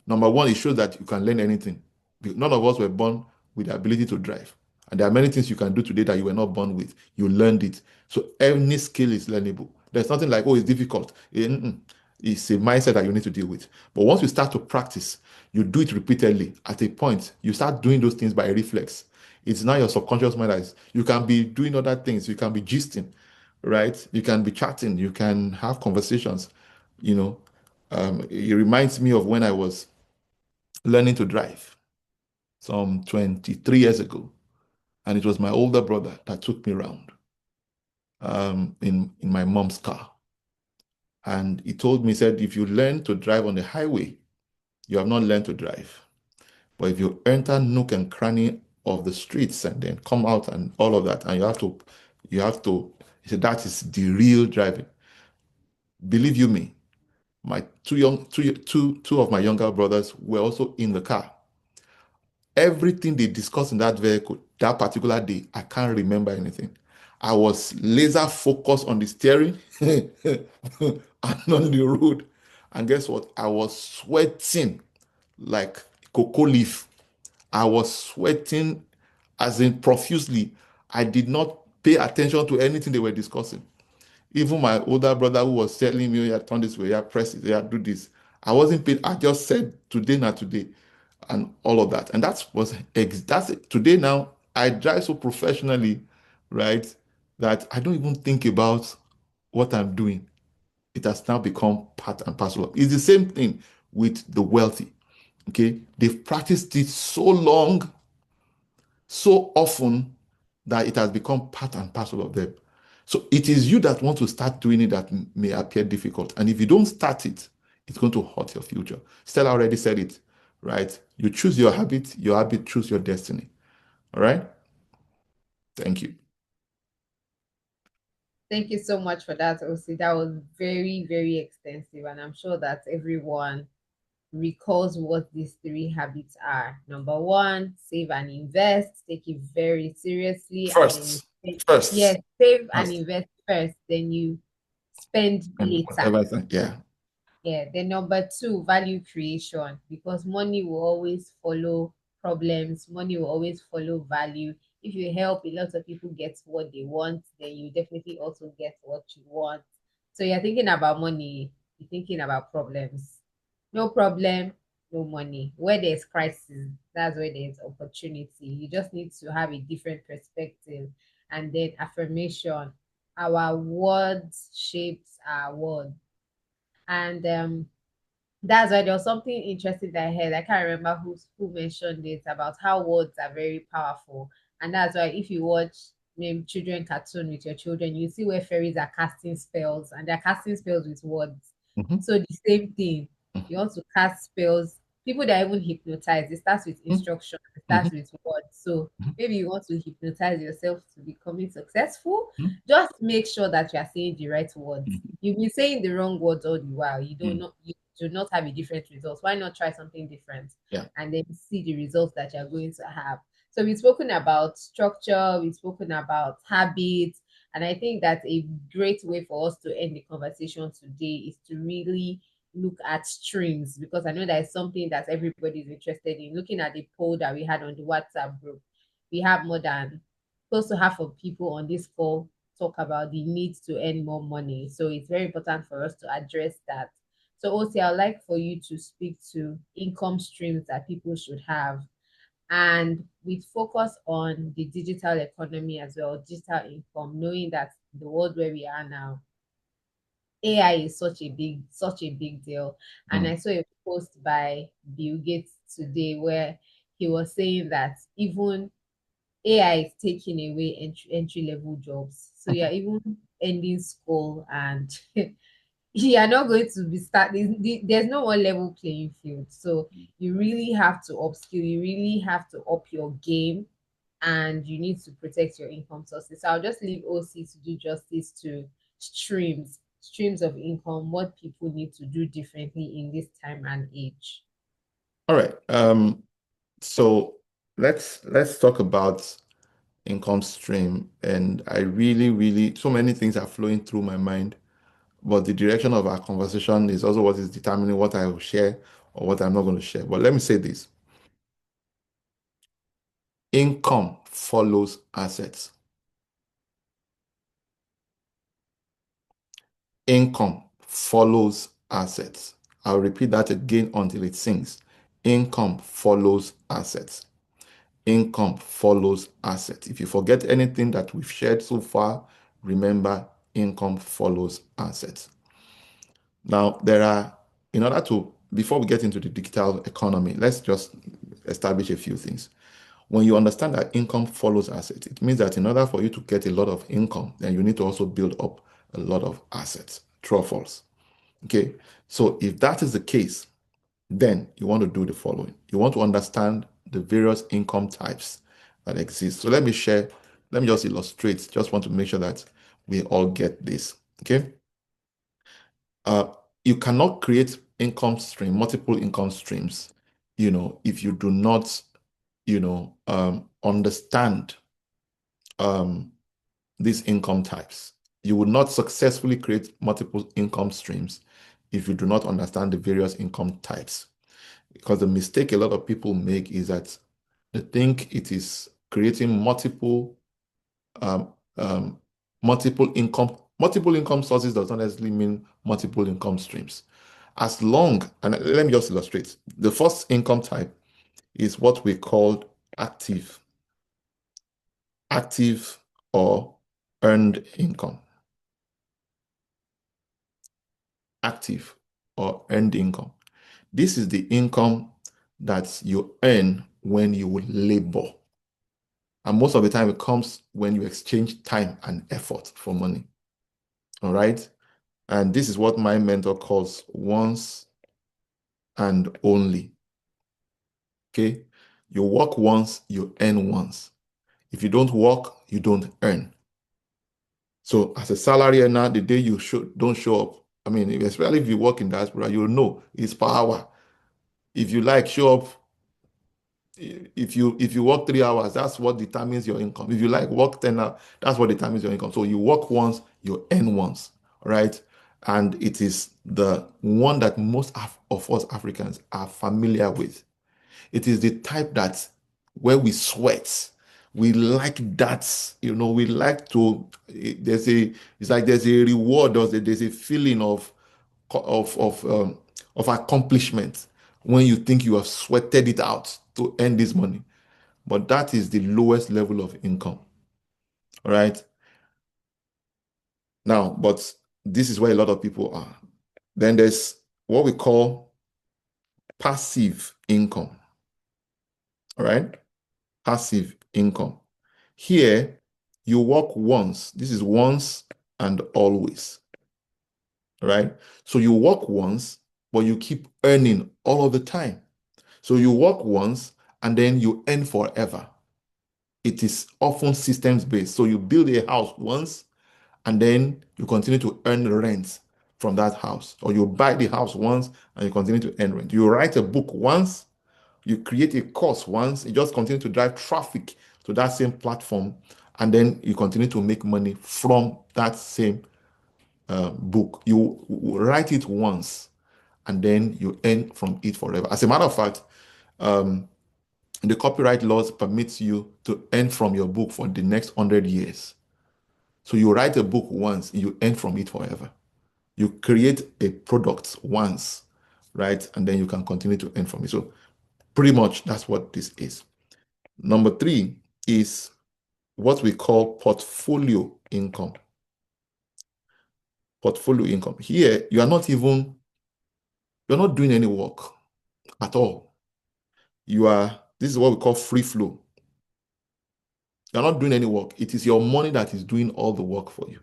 Number one, it shows that you can learn anything. None of us were born with the ability to drive. And there are many things you can do today that you were not born with. You learned it. So any skill is learnable. There's nothing like, oh, it's difficult. It's a mindset that you need to deal with. But once you start to practice, you do it repeatedly. At a point, you start doing those things by reflex. It's now your subconscious mind that you can be doing other things. You can be gisting, right? You can be chatting. You can have conversations. It reminds me of when I was learning to drive some 23 years ago. And it was my older brother that took me around in my mom's car. And he told me, he said, if you learn to drive on the highway, you have not learned to drive. But if you enter nook and cranny of the streets and then come out and all of that, and he said, that is the real driving. Believe you me, my two of my younger brothers were also in the car. Everything they discussed in that vehicle that particular day, I can't remember anything. I was laser focused on the steering and on the road. And guess what? I was sweating like cocoa leaf. I was sweating as in profusely. I did not pay attention to anything they were discussing. Even my older brother who was telling me, yeah, turn this way, yeah, press it, yeah, do this. I wasn't paid. I just said today, not today, and all of that. And that's it. Today now, I drive so professionally, right, that I don't even think about what I'm doing. It has now become part and parcel of. It's the same thing with the wealthy. Okay, they've practiced it so long, so often that it has become part and parcel of them. So it is you that want to start doing it that may appear difficult. And if you don't start it, it's going to hurt your future. Stella already said it, right? You choose your habit choose your destiny. All right? Thank you. Thank you so much for that, OC. That was very, very extensive, and I'm sure that everyone recalls what these three habits are. Number one, save and invest. Take it very seriously, and then you First, spend. first, Yes, save and first. invest first, then you spend And later. whatever, yeah. Yeah. Then number two, value creation, because money will always follow problems. Money will always follow value. If you help a lot of people get what they want, then you definitely also get what you want. So you're thinking about money, you're thinking about problems. No problem, no money. Where there's crisis, that's where there's opportunity. You just need to have a different perspective. And then affirmation. Our words shapes our world. And that's why there was something interesting that I heard. I can't remember who mentioned it about how words are very powerful. And that's why if you watch maybe children cartoon with your children, you see where fairies are casting spells and they're casting spells with words. Mhm. So the same thing. Mhm. You want to cast spells. People that even hypnotize, it starts with instruction, it starts Mhm. with words. So Mhm. maybe you want to hypnotize yourself to becoming successful. Mhm. Just make sure that you are saying the right words. Mhm. You've been saying the wrong words all the while. Mhm. You do not have a different results. Why not try something different Yeah. and then see the results that you're going to have? So we've spoken about structure, we've spoken about habits, and I think that a great way for us to end the conversation today is to really look at streams because I know that is something that everybody is interested in. Looking at the poll that we had on the WhatsApp group, we have more than close to half of people on this call talk about the need to earn more money. So it's very important for us to address that. So, Osi, I'd like for you to speak to income streams that people should have. And with focus on the digital economy as well, digital income, knowing that the world where we are now, AI is such a big deal. And Mm. I saw a post by Bill Gates today where he was saying that even AI is taking away entry level jobs. So you're even ending school and you are not going to be there's no one level playing field. So you really have to upskill, you really have to up your game and you need to protect your income sources. So I'll just leave OC to do justice to streams of income, what people need to do differently in this time and age. All right. So let's talk about income stream. And I really, so many things are flowing through my mind, but the direction of our conversation is also what is determining what I will share or what I'm not going to share. But let me say this. Income follows assets. Income follows assets. I'll repeat that again until it sinks. Income follows assets. Income follows assets. If you forget anything that we've shared so far, remember income follows assets. Now, before we get into the digital economy, let's just establish a few things. When you understand that income follows assets, it means that in order for you to get a lot of income, then you need to also build up a lot of assets. True or false? Okay. So if that is the case, then you want to do the following. You want to understand the various income types that exist. So let me just illustrate, just want to make sure that we all get this. Okay. You cannot create multiple income streams, if you do not, understand these income types. You will not successfully create multiple income streams if you do not understand the various income types. Because the mistake a lot of people make is that they think it is creating um, um, multiple income sources does not necessarily mean multiple income streams. And let me just illustrate. The first income type is what we call active, active or earned income. Active or earned income. This is the income that you earn when you labor. And most of the time it comes when you exchange time and effort for money. All right. And this is what my mentor calls once and only. Okay. You work once, you earn once. If you don't work, you don't earn. So as a salary earner, the day don't show up, I mean, especially if you work in diaspora, you'll know it's per hour. If you like, show up. If you work 3 hours, that's what determines your income. If you like work 10 hours, that's what determines your income. So you work once, you earn once, right? And it is the one that most of us Africans are familiar with. It is the type that where we sweat, We like that, we like to, it's like there's a reward, or there's a feeling of accomplishment when you think you have sweated it out to earn this money. But that is the lowest level of income. All right. Now, but this is where a lot of people are. Then there's what we call passive income. All right. Passive income. Here, you work once. This is once and always. All right. So you work once, but you keep earning all of the time. So you work once and then you earn forever. It is often systems based. So you build a house once and then you continue to earn rent from that house. Or you buy the house once and you continue to earn rent. You write a book once, you create a course once, you just continue to drive traffic to that same platform, and then you continue to make money from that same book. You write it once and then you earn from it forever. As a matter of fact, the copyright laws permits you to earn from your book for the next 100 years. So you write a book once, you earn from it forever. You create a product once, right? And then you can continue to earn from it. So pretty much that's what this is. Number 3 is what we call portfolio income. Portfolio income. Here, you're not doing any work at all. This is what we call free flow. You're not doing any work. It is your money that is doing all the work for you.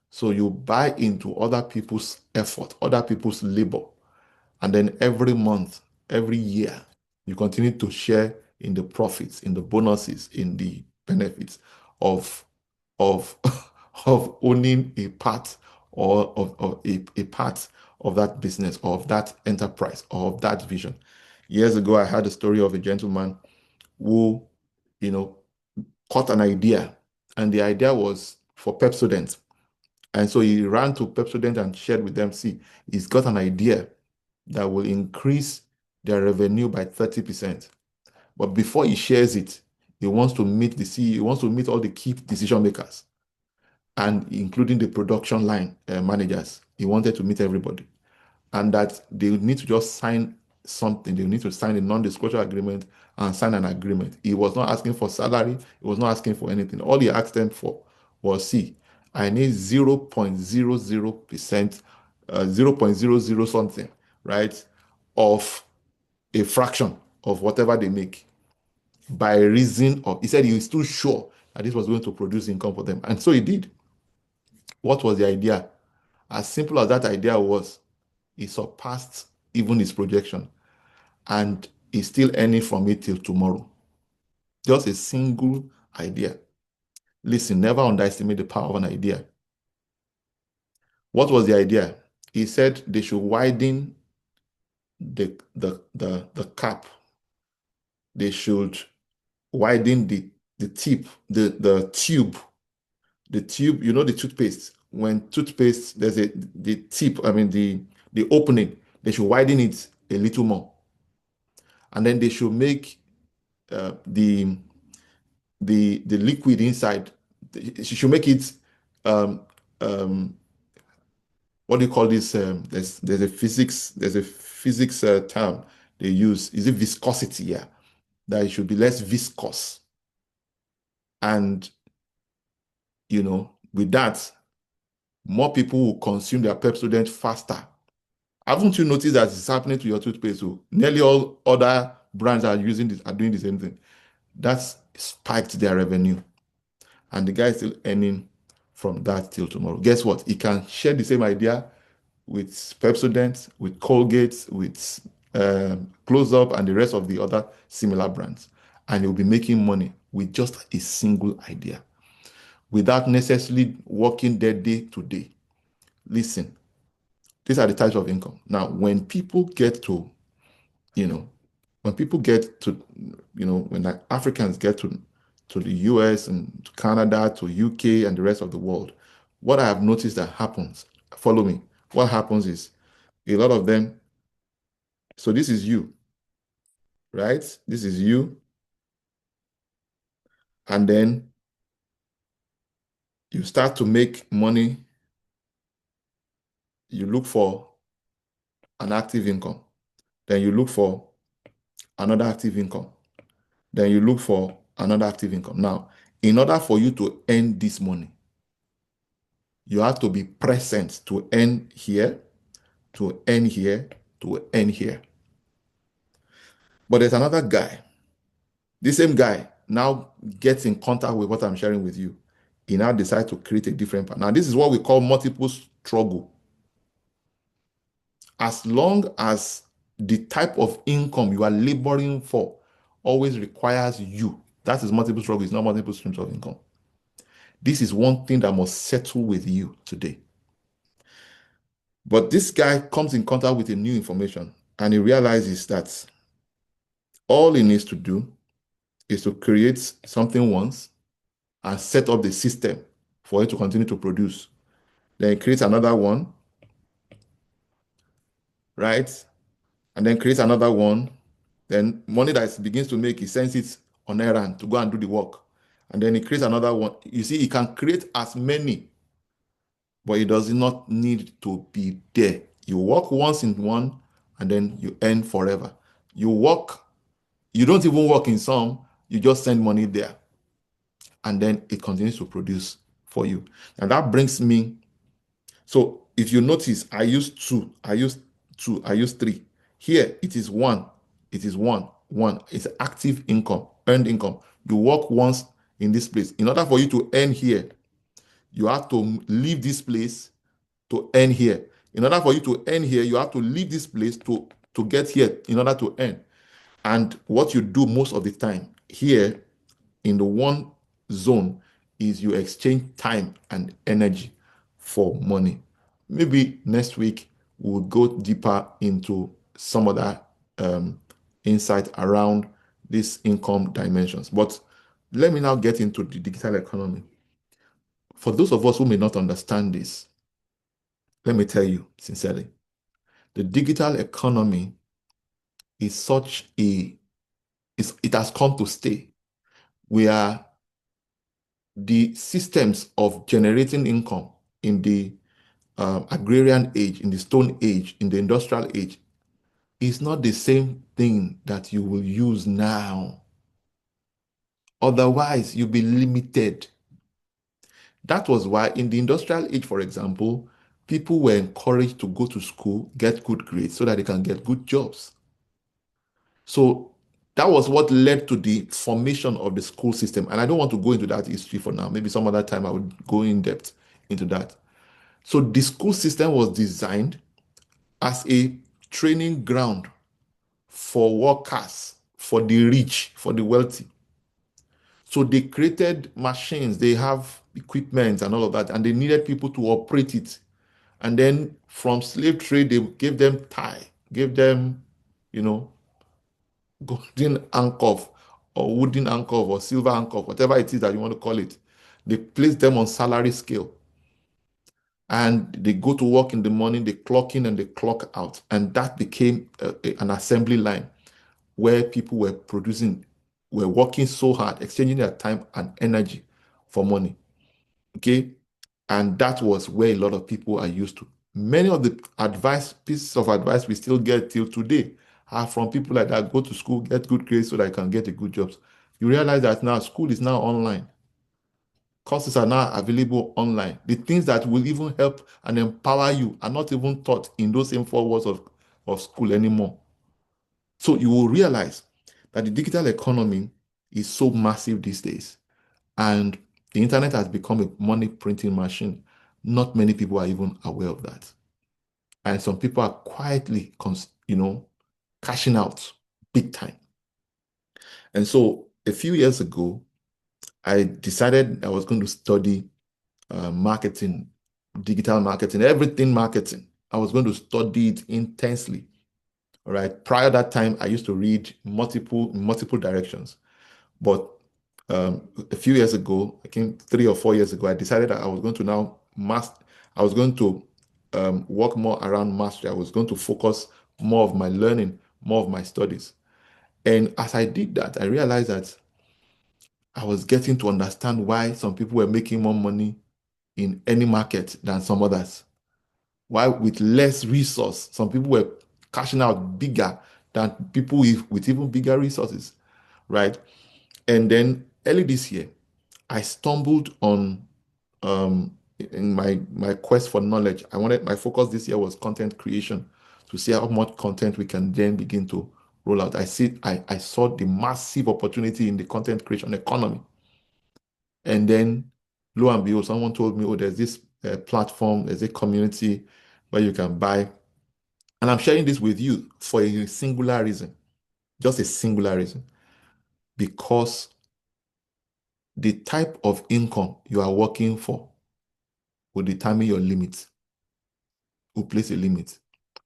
So you buy into other people's effort, other people's labor. And then every month, every year, you continue to share in the profits, in the bonuses, in the benefits of of of owning a part, or of a part of that business, or of that enterprise, or of that vision. Years ago, I had a story of a gentleman who, caught an idea, and the idea was for Pepsodent. And so he ran to Pepsodent and shared with them, see, he's got an idea that will increase their revenue by 30%. But before he shares it, he wants to meet the CEO, he wants to meet all the key decision makers, and including the production line managers. He wanted to meet everybody. And that they would need to just sign something. They would need to sign a non-disclosure agreement and sign an agreement. He was not asking for salary. He was not asking for anything. All he asked them for was, see, I need 0.00%, 0.00 something, right, of a fraction of whatever they make, by reason of, he said he was too sure that this was going to produce income for them. And so he did. What was the idea? As simple as that idea was, he surpassed even his projection, and he's still earning from it till tomorrow. Just a single idea. Listen, never underestimate the power of an idea. What was the idea? He said they should widen the cap. They should widen the tip, the tube, the toothpaste. When toothpaste, there's the tip, the opening, they should widen it a little more. And then they should make the liquid inside, you should make it, what do you call this? There's a physics term they use. Is it viscosity? Yeah, that it should be less viscous. And with that, more people will consume their Pepsodent faster. Haven't you noticed that it's happening to your toothpaste? So nearly all other brands are doing the same thing. That's spiked their revenue. And the guy is still earning from that till tomorrow. Guess what? He can share the same idea with Pepsodent, with Colgate, with Close Up, and the rest of the other similar brands. And he'll be making money with just a single idea, without necessarily working their day to day. Listen, these are the types of income. Now, when people get to, when Africans get to the US and to Canada, to UK and the rest of the world, what I have noticed that happens, follow me, what happens is a lot of them, so this is you, right? This is you. and then you start to make money, you look for an active income, then you look for another active income, then you look for another active income. Now, in order for you to earn this money, you have to be present to earn here, to earn here, to earn here. But there's another guy. This same guy now gets in contact with what I'm sharing with you. He now decides to create a different path. Now, this is what we call multiple struggle. As long as the type of income you are laboring for always requires you, that is multiple struggle, it's not multiple streams of income. This is one thing that must settle with you today. But this guy comes in contact with a new information and he realizes that all he needs to do is to create something once and set up the system for it to continue to produce. Then he creates another one, right? And then creates another one. Then money that he begins to make, he sends it on errand to go and do the work. And then he creates another one. You see, he can create as many, but it does not need to be there. You work once in one, and then you earn forever. You work, you don't even work in some, you just send money there. And then it continues to produce for you. And that brings me, so if you notice, I use two, I use three. Here, it is one. It is one. One. It's active income, earned income. You work once in this place. In order for you to earn here, you have to leave this place to earn here. In order for you to earn here, you have to leave this place to get here in order to earn. And what you do most of the time here in the one zone is you exchange time and energy for money. Maybe next week we'll go deeper into some other insight around these income dimensions. But let me now get into the digital economy. For those of us who may not understand this, let me tell you sincerely, the digital economy is such a, it has come to stay. We are the systems of generating income in the agrarian age, in the stone age, in the industrial age, is not the same thing that you will use now. Otherwise, you'll be limited. That was why in the industrial age, for example, people were encouraged to go to school, get good grades so that they can get good jobs. So that was what led to the formation of the school system. And I don't want to go into that history for now. Maybe some other time I would go in depth into that. So the school system was designed as a training ground for workers, for the rich, for the wealthy. So they created machines, they have equipment and all of that, and they needed people to operate it. And then from slave trade, they gave them tie, gave them, golden handcuff or wooden handcuff or silver handcuff, whatever it is that you want to call it. They placed them on salary scale. And they go to work in the morning, they clock in and they clock out. And that became an assembly line where people were producing, were working so hard, exchanging their time and energy for money. Okay? And that was where a lot of people are used to. Many of the pieces of advice we still get till today are from people like that. Go to school, get good grades so that you can get a good jobs. You realize that now school is now online. Courses are now available online. The things that will even help and empower you are not even taught in those same 4 walls of school anymore. So you will realize that the digital economy is so massive these days. And the internet has become a money printing machine. Not many people are even aware of that. And some people are quietly, cashing out big time. And so a few years ago, I decided I was going to study marketing, digital marketing, everything marketing. I was going to study it intensely. All right. Prior to that time, I used to read multiple directions. But a few years ago, I think 3 or 4 years ago, I decided that I was going to now I was going to work more around mastery. I was going to focus more of my learning, more of my studies. And as I did that, I realized that I was getting to understand why some people were making more money in any market than some others. Why with less resource, some people were cashing out bigger than people with even bigger resources, right? And then early this year, I stumbled on in my quest for knowledge. My focus this year was content creation to see how much content we can then begin to roll out. I saw the massive opportunity in the content creation economy. And then lo and behold, someone told me, oh, there's this platform, there's a community where you can buy. And I'm sharing this with you for a singular reason, just a singular reason, because the type of income you are working for will determine your limit, will place a limit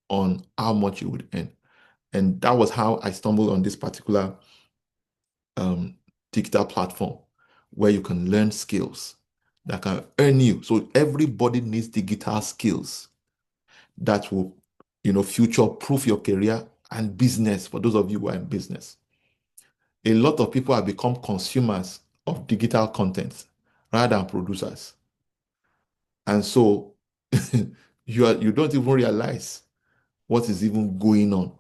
on how much you would earn. And that was how I stumbled on this particular digital platform where you can learn skills that can earn you. So everybody needs digital skills that will, future-proof your career and business for those of you who are in business. A lot of people have become consumers of digital content rather than producers. And so you don't even realize what is even going on.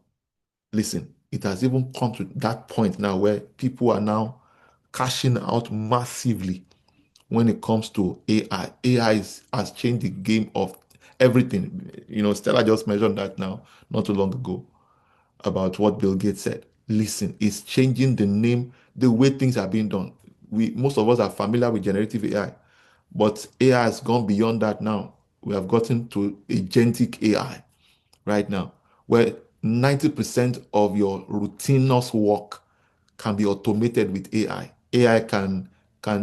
Listen, it has even come to that point now where people are now cashing out massively when it comes to AI. Has changed the game of everything. Stella just mentioned that now, not too long ago, about what Bill Gates said. Listen, it's changing the way things are being done. Most of us are familiar with generative AI, but AI has gone beyond that now. We have gotten to agentic AI right now, where 90% of your routinous work can be automated with AI. AI can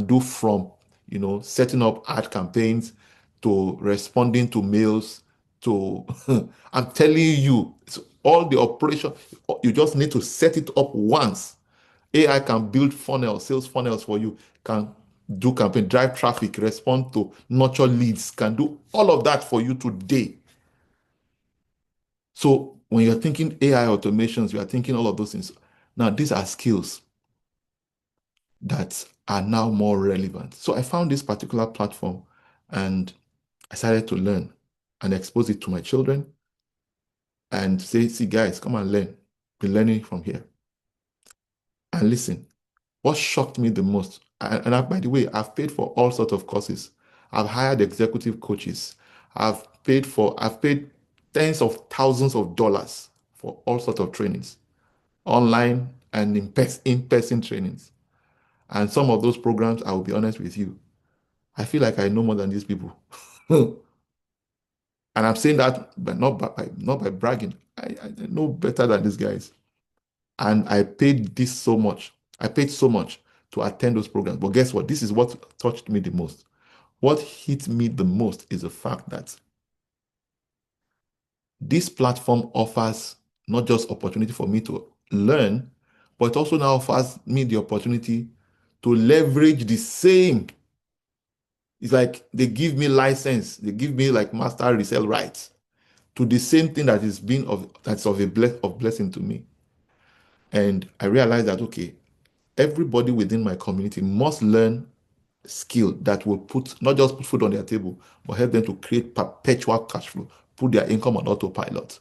do from setting up ad campaigns to responding to mails to I'm telling you, it's all the operation. You just need to set it up once. AI can build funnels, sales funnels for you, can do campaign, drive traffic, respond to nurture leads, can do all of that for you today. So when you're thinking AI automations, you are thinking all of those things. Now, these are skills that are now more relevant. So I found this particular platform and I started to learn and expose it to my children and say, see, guys, come and learn. Be learning from here. And listen, what shocked me the most, by the way, I've paid for all sorts of courses. I've hired executive coaches. I've paid tens of thousands of dollars for all sorts of trainings, online and in-person trainings. And some of those programs, I will be honest with you, I feel like I know more than these people. And I'm saying that, but not by bragging. I know better than these guys. And I paid so much. I paid so much to attend those programs. But guess what? This is what touched me the most. What hit me the most is the fact that this platform offers not just opportunity for me to learn, but also now offers me the opportunity to leverage the same. It's like they give me license, they give me like master resale rights to the same thing that's of blessing to me. And I realized that okay, everybody within my community must learn skill that will not just put food on their table, but help them to create perpetual cash flow, put their income on autopilot.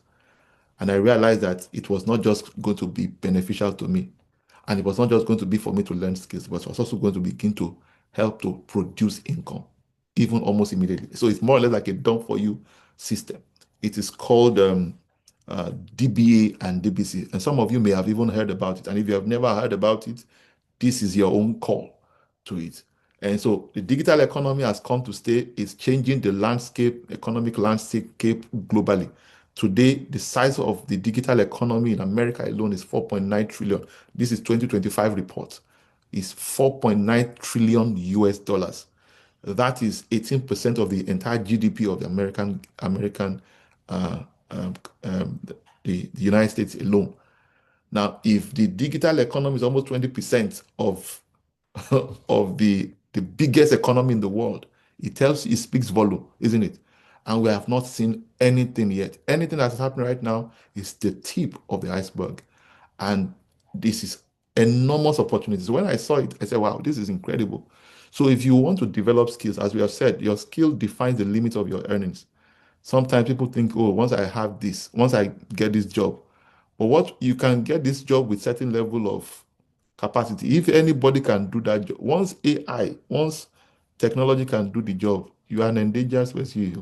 And I realized that it was not just going to be beneficial to me, and it was not just going to be for me to learn skills, but it was also going to begin to help to produce income, even almost immediately. So it's more or less like a done for you system. It is called DBA and DBC. And some of you may have even heard about it. And if you have never heard about it, this is your own call to it. And so the digital economy has come to stay. It's changing the economic landscape globally. Today, the size of the digital economy in America alone is 4.9 trillion. This is 2025 report. It's 4.9 trillion US dollars. That is 18% of the entire GDP of the uh, um, the United States alone. Now, if the digital economy is almost 20% of of the biggest economy in the world, it speaks volume, isn't it? And we have not seen anything yet. Anything that's happening right now is the tip of the iceberg. And this is enormous opportunities. When I saw it, I said, wow, this is incredible. So if you want to develop skills, as we have said, your skill defines the limit of your earnings. Sometimes people think, oh, once I have this, once I get this job, but what you can get this job with certain level of capacity. If anybody can do that job, once technology can do the job, you are an endangered species.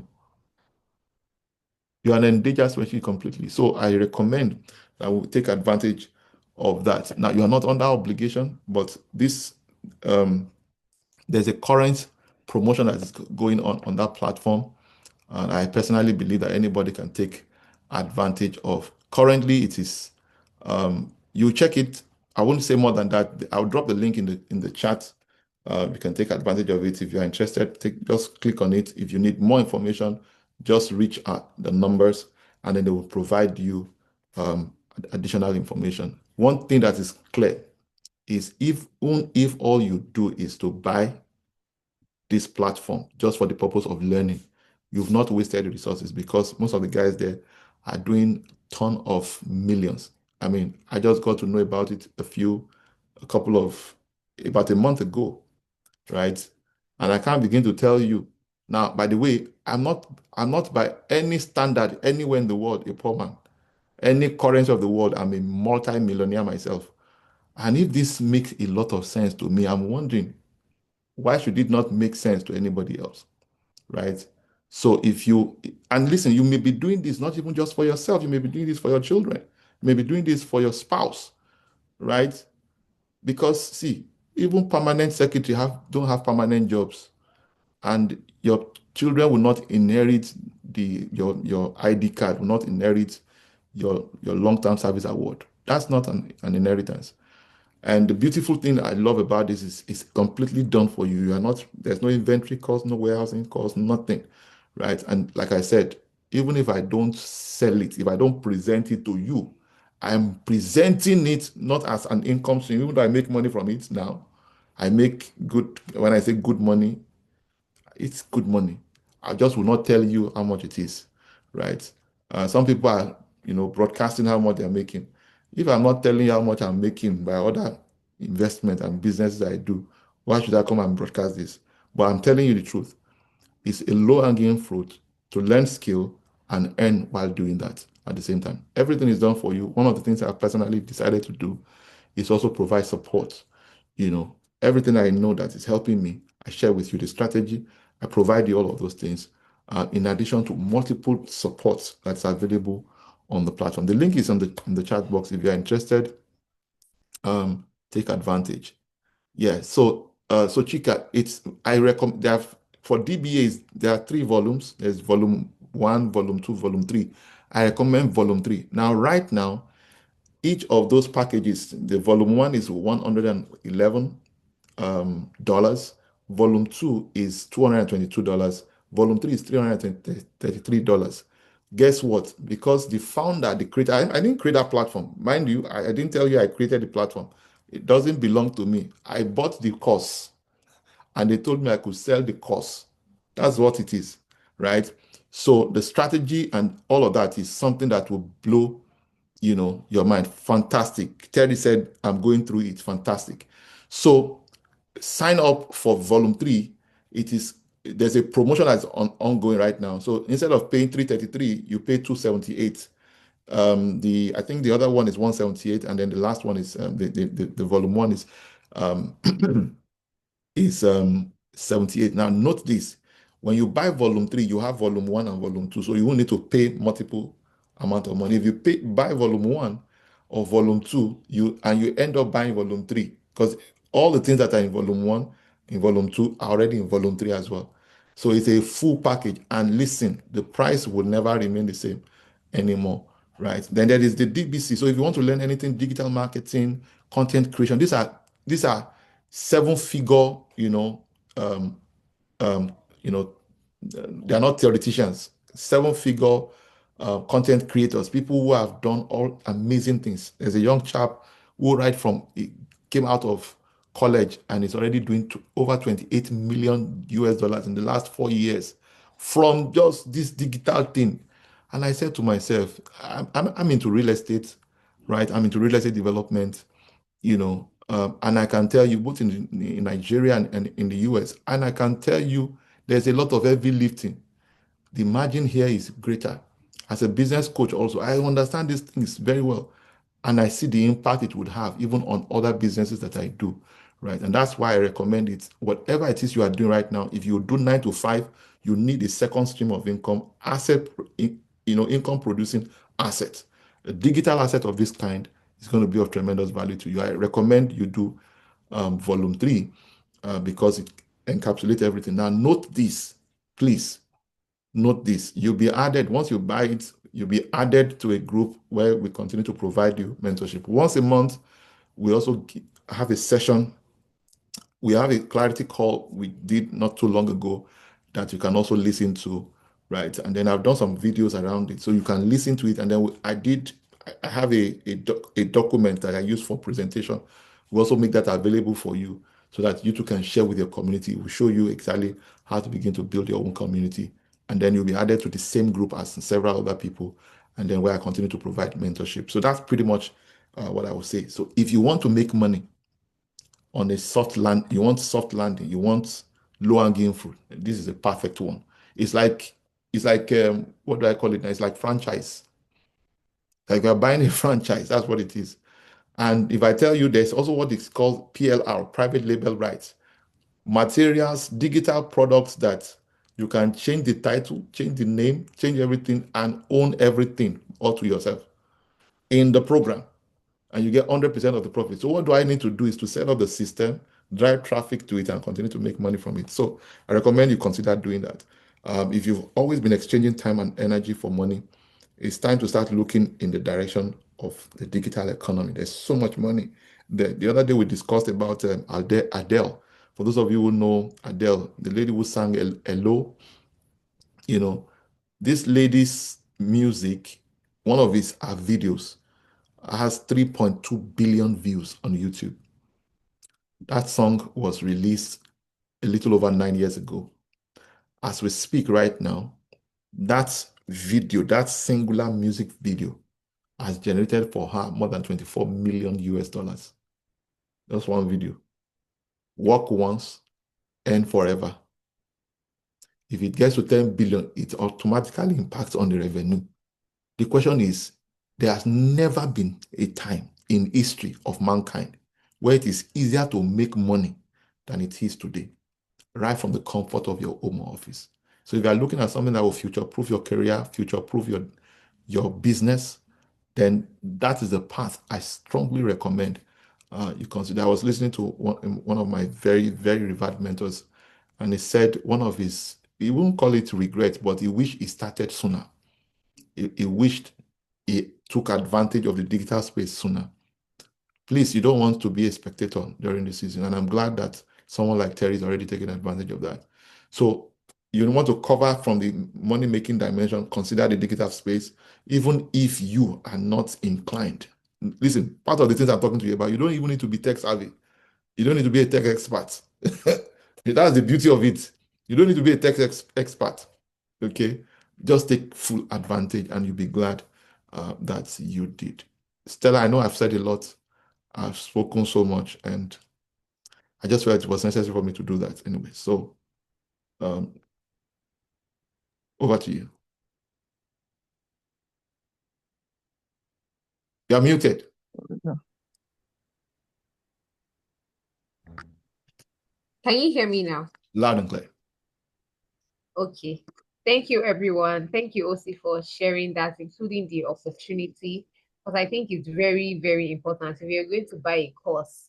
You are an endangered species completely. So I recommend that we take advantage of that. Now you are not under obligation, but this there's a current promotion that is going on that platform, and I personally believe that anybody can take advantage of. Currently, it is you check it. I won't say more than that. I'll drop the link in the chat. You can take advantage of it if you're interested. Just click on it. If you need more information, just reach out the numbers, and then they will provide you additional information. One thing that is clear is if all you do is to buy this platform just for the purpose of learning, you've not wasted the resources, because most of the guys there are doing ton of millions. I mean, I just got to know about it about a month ago, right? And I can't begin to tell you. Now, by the way, I'm not by any standard anywhere in the world a poor man. Any currency of the world, I'm a multi-millionaire myself. And if this makes a lot of sense to me, I'm wondering, why should it not make sense to anybody else, right? So and listen, you may be doing this not even just for yourself, you may be doing this for your children, you may be doing this for your spouse, right? Because see, even permanent secretary don't have permanent jobs, and your children will not inherit your ID card, will not inherit your long-term service award. That's not an inheritance. And the beautiful thing I love about this is it's completely done for you. There's no inventory cost, no warehousing cost, nothing, right? And like I said, even if I don't sell it, if I don't present it to you, I'm presenting it not as an income stream. Even though I make money from it now, I make good, when I say good money, it's good money. I just will not tell you how much it is, right? Some people are, broadcasting how much they're making. If I'm not telling you how much I'm making by other investment and businesses I do, why should I come and broadcast this? But I'm telling you the truth. It's a low-hanging fruit to learn skill and earn while doing that at the same time. Everything is done for you. One of the things I've personally decided to do is also provide support. Everything I know that is helping me, I share with you the strategy. I provide you all of those things, in addition to multiple supports that's available on the platform. The link is in the chat box. If you're interested, take advantage. Yeah. So Chika, I recommend for DBAs, there are 3 volumes. There's volume 1, volume 2, volume 3. I recommend volume 3. Now, right now, each of those packages, the volume 1 is $111. Volume 2 is $222. Volume 3 is $333. Guess what? Because the founder, the creator, I didn't create that platform. Mind you, I didn't tell you I created the platform. It doesn't belong to me. I bought the course, and they told me I could sell the course. That's what it is, right? So the strategy and all of that is something that will blow, your mind. Fantastic. Terry said, I'm going through it. Fantastic. So sign up for volume 3. There's a promotion that's ongoing right now. So instead of paying 333, you pay 278. I think the other one is 178, and then the last one is the volume 1 is 78. Now note this: when you buy volume 3, you have volume 1 and volume 2, so you won't need to pay multiple amount of money. If you buy volume 1 or volume 2, you end up buying volume 3, because all the things that are in volume 1 in volume 2 are already in volume 3 as well. So it's a full package. And listen, the price will never remain the same anymore, right? Then there is the DBC. So if you want to learn anything, digital marketing, content creation, these are 7-figure, um, um, you know, they are not theoreticians. 7-figure content creators, people who have done all amazing things. There's a young chap who he came out of college and is already doing over 28 million US dollars in the last 4 years from just this digital thing. And I said to myself, I'm into real estate, right? I'm into real estate development. and I can tell you both in Nigeria and in the US, and I can tell you there's a lot of heavy lifting. The margin here is greater. As a business coach also, I understand these things very well. And I see the impact it would have even on other businesses that I do, right? And that's why I recommend it. Whatever it is you are doing right now, if you do 9 to 5, you need a second stream of income, income producing asset. A digital asset of this kind is going to be of tremendous value to you. I recommend you do volume 3 because it encapsulates everything. Now, note this, please. Note this, you'll be added, once you buy it, you'll be added to a group where we continue to provide you mentorship. Once a month, we also have a session. We have a clarity call we did not too long ago that you can also listen to, right? And then I've done some videos around it, so you can listen to it. And then I have a document that I use for presentation. We also make that available for you so that you too can share with your community. We'll show you exactly how to begin to build your own community. And then you'll be added to the same group as several other people. And then where I continue to provide mentorship. So that's pretty much what I would say. So if you want to make money on a soft land, you want soft landing, you want low-hanging fruit, this is a perfect one. It's like what do I call it now? It's like franchise. Like you're buying a franchise, that's what it is. And if I tell you, there's also what is called PLR, private label rights, materials, digital products that you can change the title, change the name, change everything, and own everything all to yourself in the program. And you get 100% of the profit. So what do I need to do is to set up the system, drive traffic to it, and continue to make money from it. So I recommend you consider doing that. If you've always been exchanging time and energy for money, it's time to start looking in the direction of the digital economy. There's so much money. The other day we discussed about Adele. For those of you who know Adele, the lady who sang Hello, this lady's music, one of her videos has 3.2 billion views on YouTube. That song was released a little over 9 years ago. As we speak right now, that video, that singular music video, has generated for her more than 24 million US dollars. That's one video. Work once, earn forever. If it gets to 10 billion, it automatically impacts on the revenue. The question is, there has never been a time in history of mankind where it is easier to make money than it is today, right from the comfort of your home office. So if you are looking at something that will future-proof your career, future-proof your business, then that is the path I strongly recommend you consider. I was listening to one of my very, very revered mentors, and he said he won't call it regret, but he wished he started sooner. He wished he took advantage of the digital space sooner. Please, you don't want to be a spectator during the season. And I'm glad that someone like Terry is already taking advantage of that. So you want to cover from the money-making dimension, consider the digital space, even if you are not inclined. Listen, part of the things I'm talking to you about, you don't even need to be tech savvy. You don't need to be a tech expert. That's the beauty of it. You don't need to be a tech expert. Okay? Just take full advantage and you'll be glad that you did. Stella, I know I've said a lot. I've spoken so much, and I just felt it was necessary for me to do that anyway. So, over to you. You're muted. Can you hear me now? Loud and clear. Okay. Thank you, everyone. Thank you, Osi, for sharing that, including the opportunity, because I think it's very, very important. If you're going to buy a course,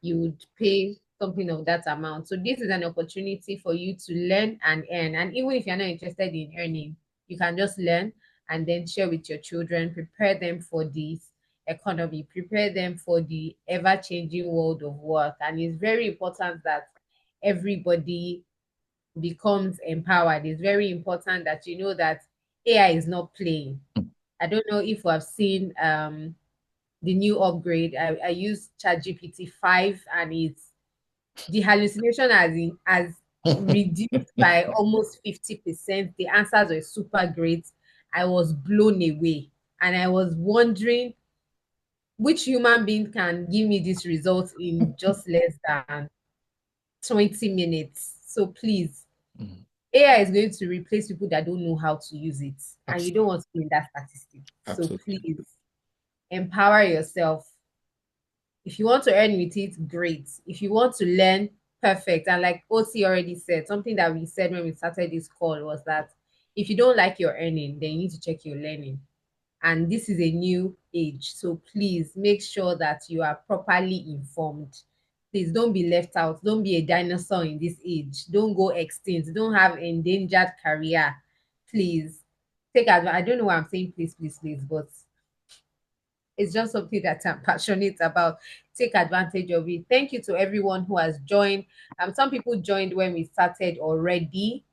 you would pay something of that amount. So this is an opportunity for you to learn and earn. And even if you're not interested in earning, you can just learn and then share with your children, prepare them for this economy, prepare them for the ever-changing world of work. And it's very important that everybody becomes empowered. It's very important that you know that AI is not playing. I don't know if you have seen the new upgrade. I use ChatGPT 5 and it's the hallucination has reduced by almost 50%. The answers were super great. I was blown away and I was wondering which human being can give me this result in just less than 20 minutes? So please, AI is going to replace people that don't know how to use it, and you don't want to be in that statistic. So Absolutely. please empower yourself. If you want to earn with it, great. If you want to learn, perfect. And like OC already said, something that we said when we started this call was that if you don't like your earning, then you need to check your learning. And this is a new age. So please make sure that you are properly informed. Please don't be left out. Don't be a dinosaur in this age. Don't go extinct. Don't have endangered career. Please take advantage. I don't know why I'm saying please, please, please, but it's just something that I'm passionate about. Take advantage of it. Thank you to everyone who has joined. Some people joined when we started already.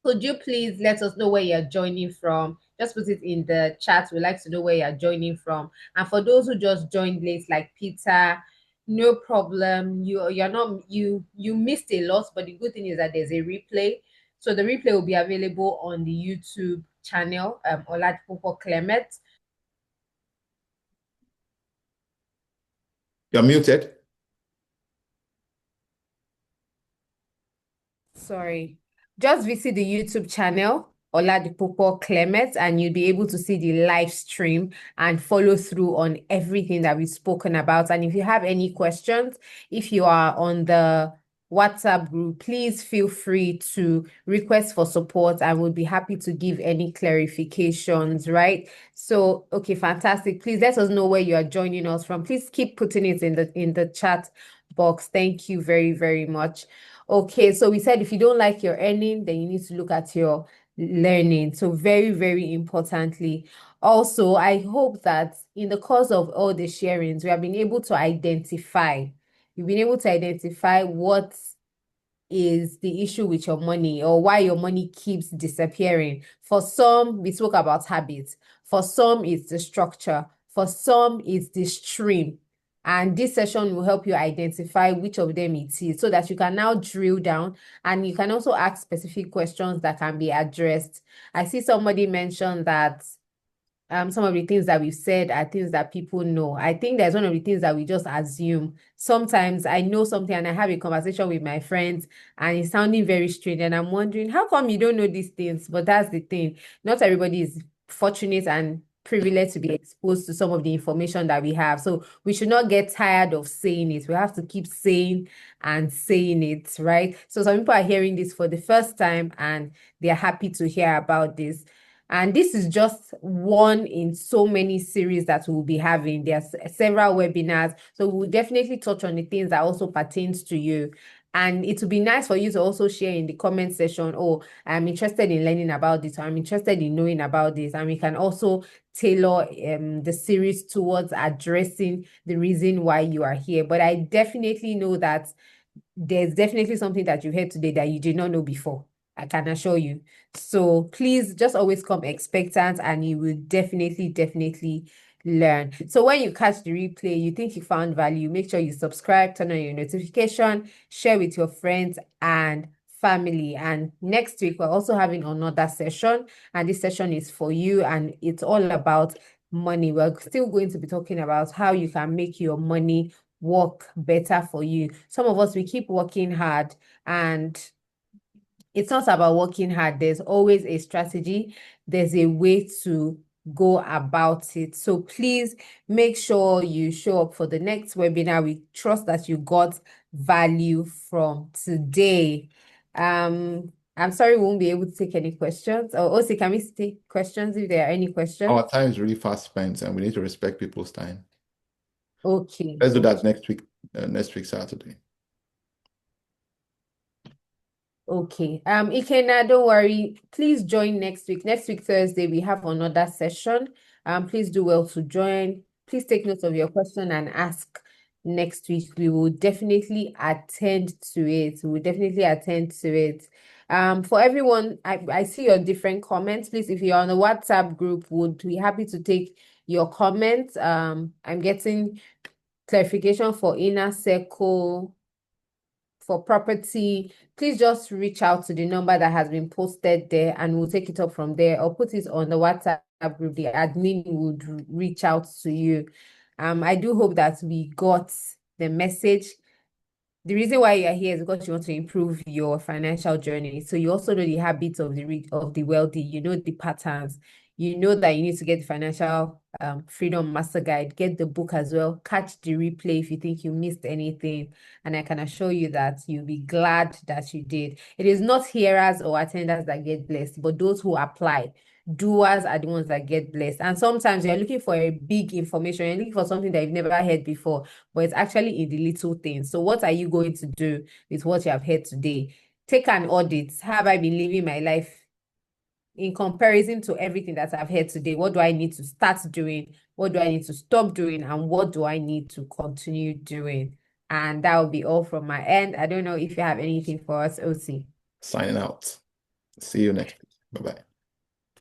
Could you please let us know where you're joining from? Just put it in the chat. We'd like to know where you're joining from. And for those who just joined late, like Peter, no problem. You missed a lot, but the good thing is that there's a replay. So the replay will be available on the YouTube channel, Oladipupo Clement. You're muted. Sorry. Just visit the YouTube channel, Oladipupo Clement, and you'll be able to see the live stream and follow through on everything that we've spoken about. And if you have any questions, if you are on the WhatsApp group, please feel free to request for support and we'll be happy to give any clarifications, right? So, okay, fantastic. Please let us know where you are joining us from. Please keep putting it in the chat box. Thank you very, very much. Okay, so we said if you don't like your earning, then you need to look at your learning. So very, very importantly. Also, I hope that in the course of all the sharings, we have been able to identify, you've been able to identify what is the issue with your money or why your money keeps disappearing. For some, we spoke about habits. For some, it's the structure. For some, it's the stream. And this session will help you identify which of them it is so that you can now drill down and you can also ask specific questions that can be addressed. I see somebody mention that some of the things that we've said are things that people know. I think there's one of the things that we just assume. Sometimes I know something and I have a conversation with my friends and it's sounding very strange and I'm wondering, how come you don't know these things? But that's the thing. Not everybody is fortunate and privileged to be exposed to some of the information that we have. So we should not get tired of saying it. We have to keep saying and saying it, right? So some people are hearing this for the first time and they're happy to hear about this. And this is just one in so many series that we'll be having. There's several webinars. So we'll definitely touch on the things that also pertains to you. And it would be nice for you to also share in the comment section, oh, I'm interested in learning about this, or I'm interested in knowing about this. And we can also tailor the series towards addressing the reason why you are here. But I definitely know that there's definitely something that you heard today that you did not know before. I can assure you. So please just always come expectant and you will definitely learn. So when you catch the replay, you think you found value, make sure you subscribe, turn on your notification, share with your friends and family. And next week, we're also having another session. And this session is for you and it's all about money. We're still going to be talking about how you can make your money work better for you. Some of us, we keep working hard and it's not about working hard. There's always a strategy. There's a way to go about it. So please make sure you show up for the next webinar. We trust that you got value from today. I'm sorry we won't be able to take any questions. Or also, can we take questions if there are any questions? Our time is really fast spent and we need to respect people's time. Okay. Let's do that next week, Saturday. Okay. Ikena, don't worry. Please join next week. Next week, Thursday, we have another session. Please do well to join. Please take note of your question and ask next week. We will definitely attend to it. We will definitely attend to it. For everyone, I see your different comments. Please, if you're on the WhatsApp group, would be happy to take your comments. I'm getting clarification for inner circle. For property, please just reach out to the number that has been posted there and we'll take it up from there or put it on the WhatsApp group. The admin would reach out to you. I do hope that we got the message. The reason why you are here is because you want to improve your financial journey. So you also know the habits of the wealthy. You know the patterns. You know that you need to get the financial freedom master guide. Get the book as well. Catch the replay if you think you missed anything. And I can assure you that you'll be glad that you did. It is not hearers or attenders that get blessed, but those who apply. Doers are the ones that get blessed. And sometimes you're looking for a big information. You're looking for something that you've never heard before, but it's actually in the little things. So what are you going to do with what you have heard today? Take an audit. How have I been living my life in comparison to everything that I've heard today? What do I need to start doing? What do I need to stop doing? And what do I need to continue doing? And that will be all from my end. I don't know if you have anything for us, OC. Signing out. See you next week. Bye-bye.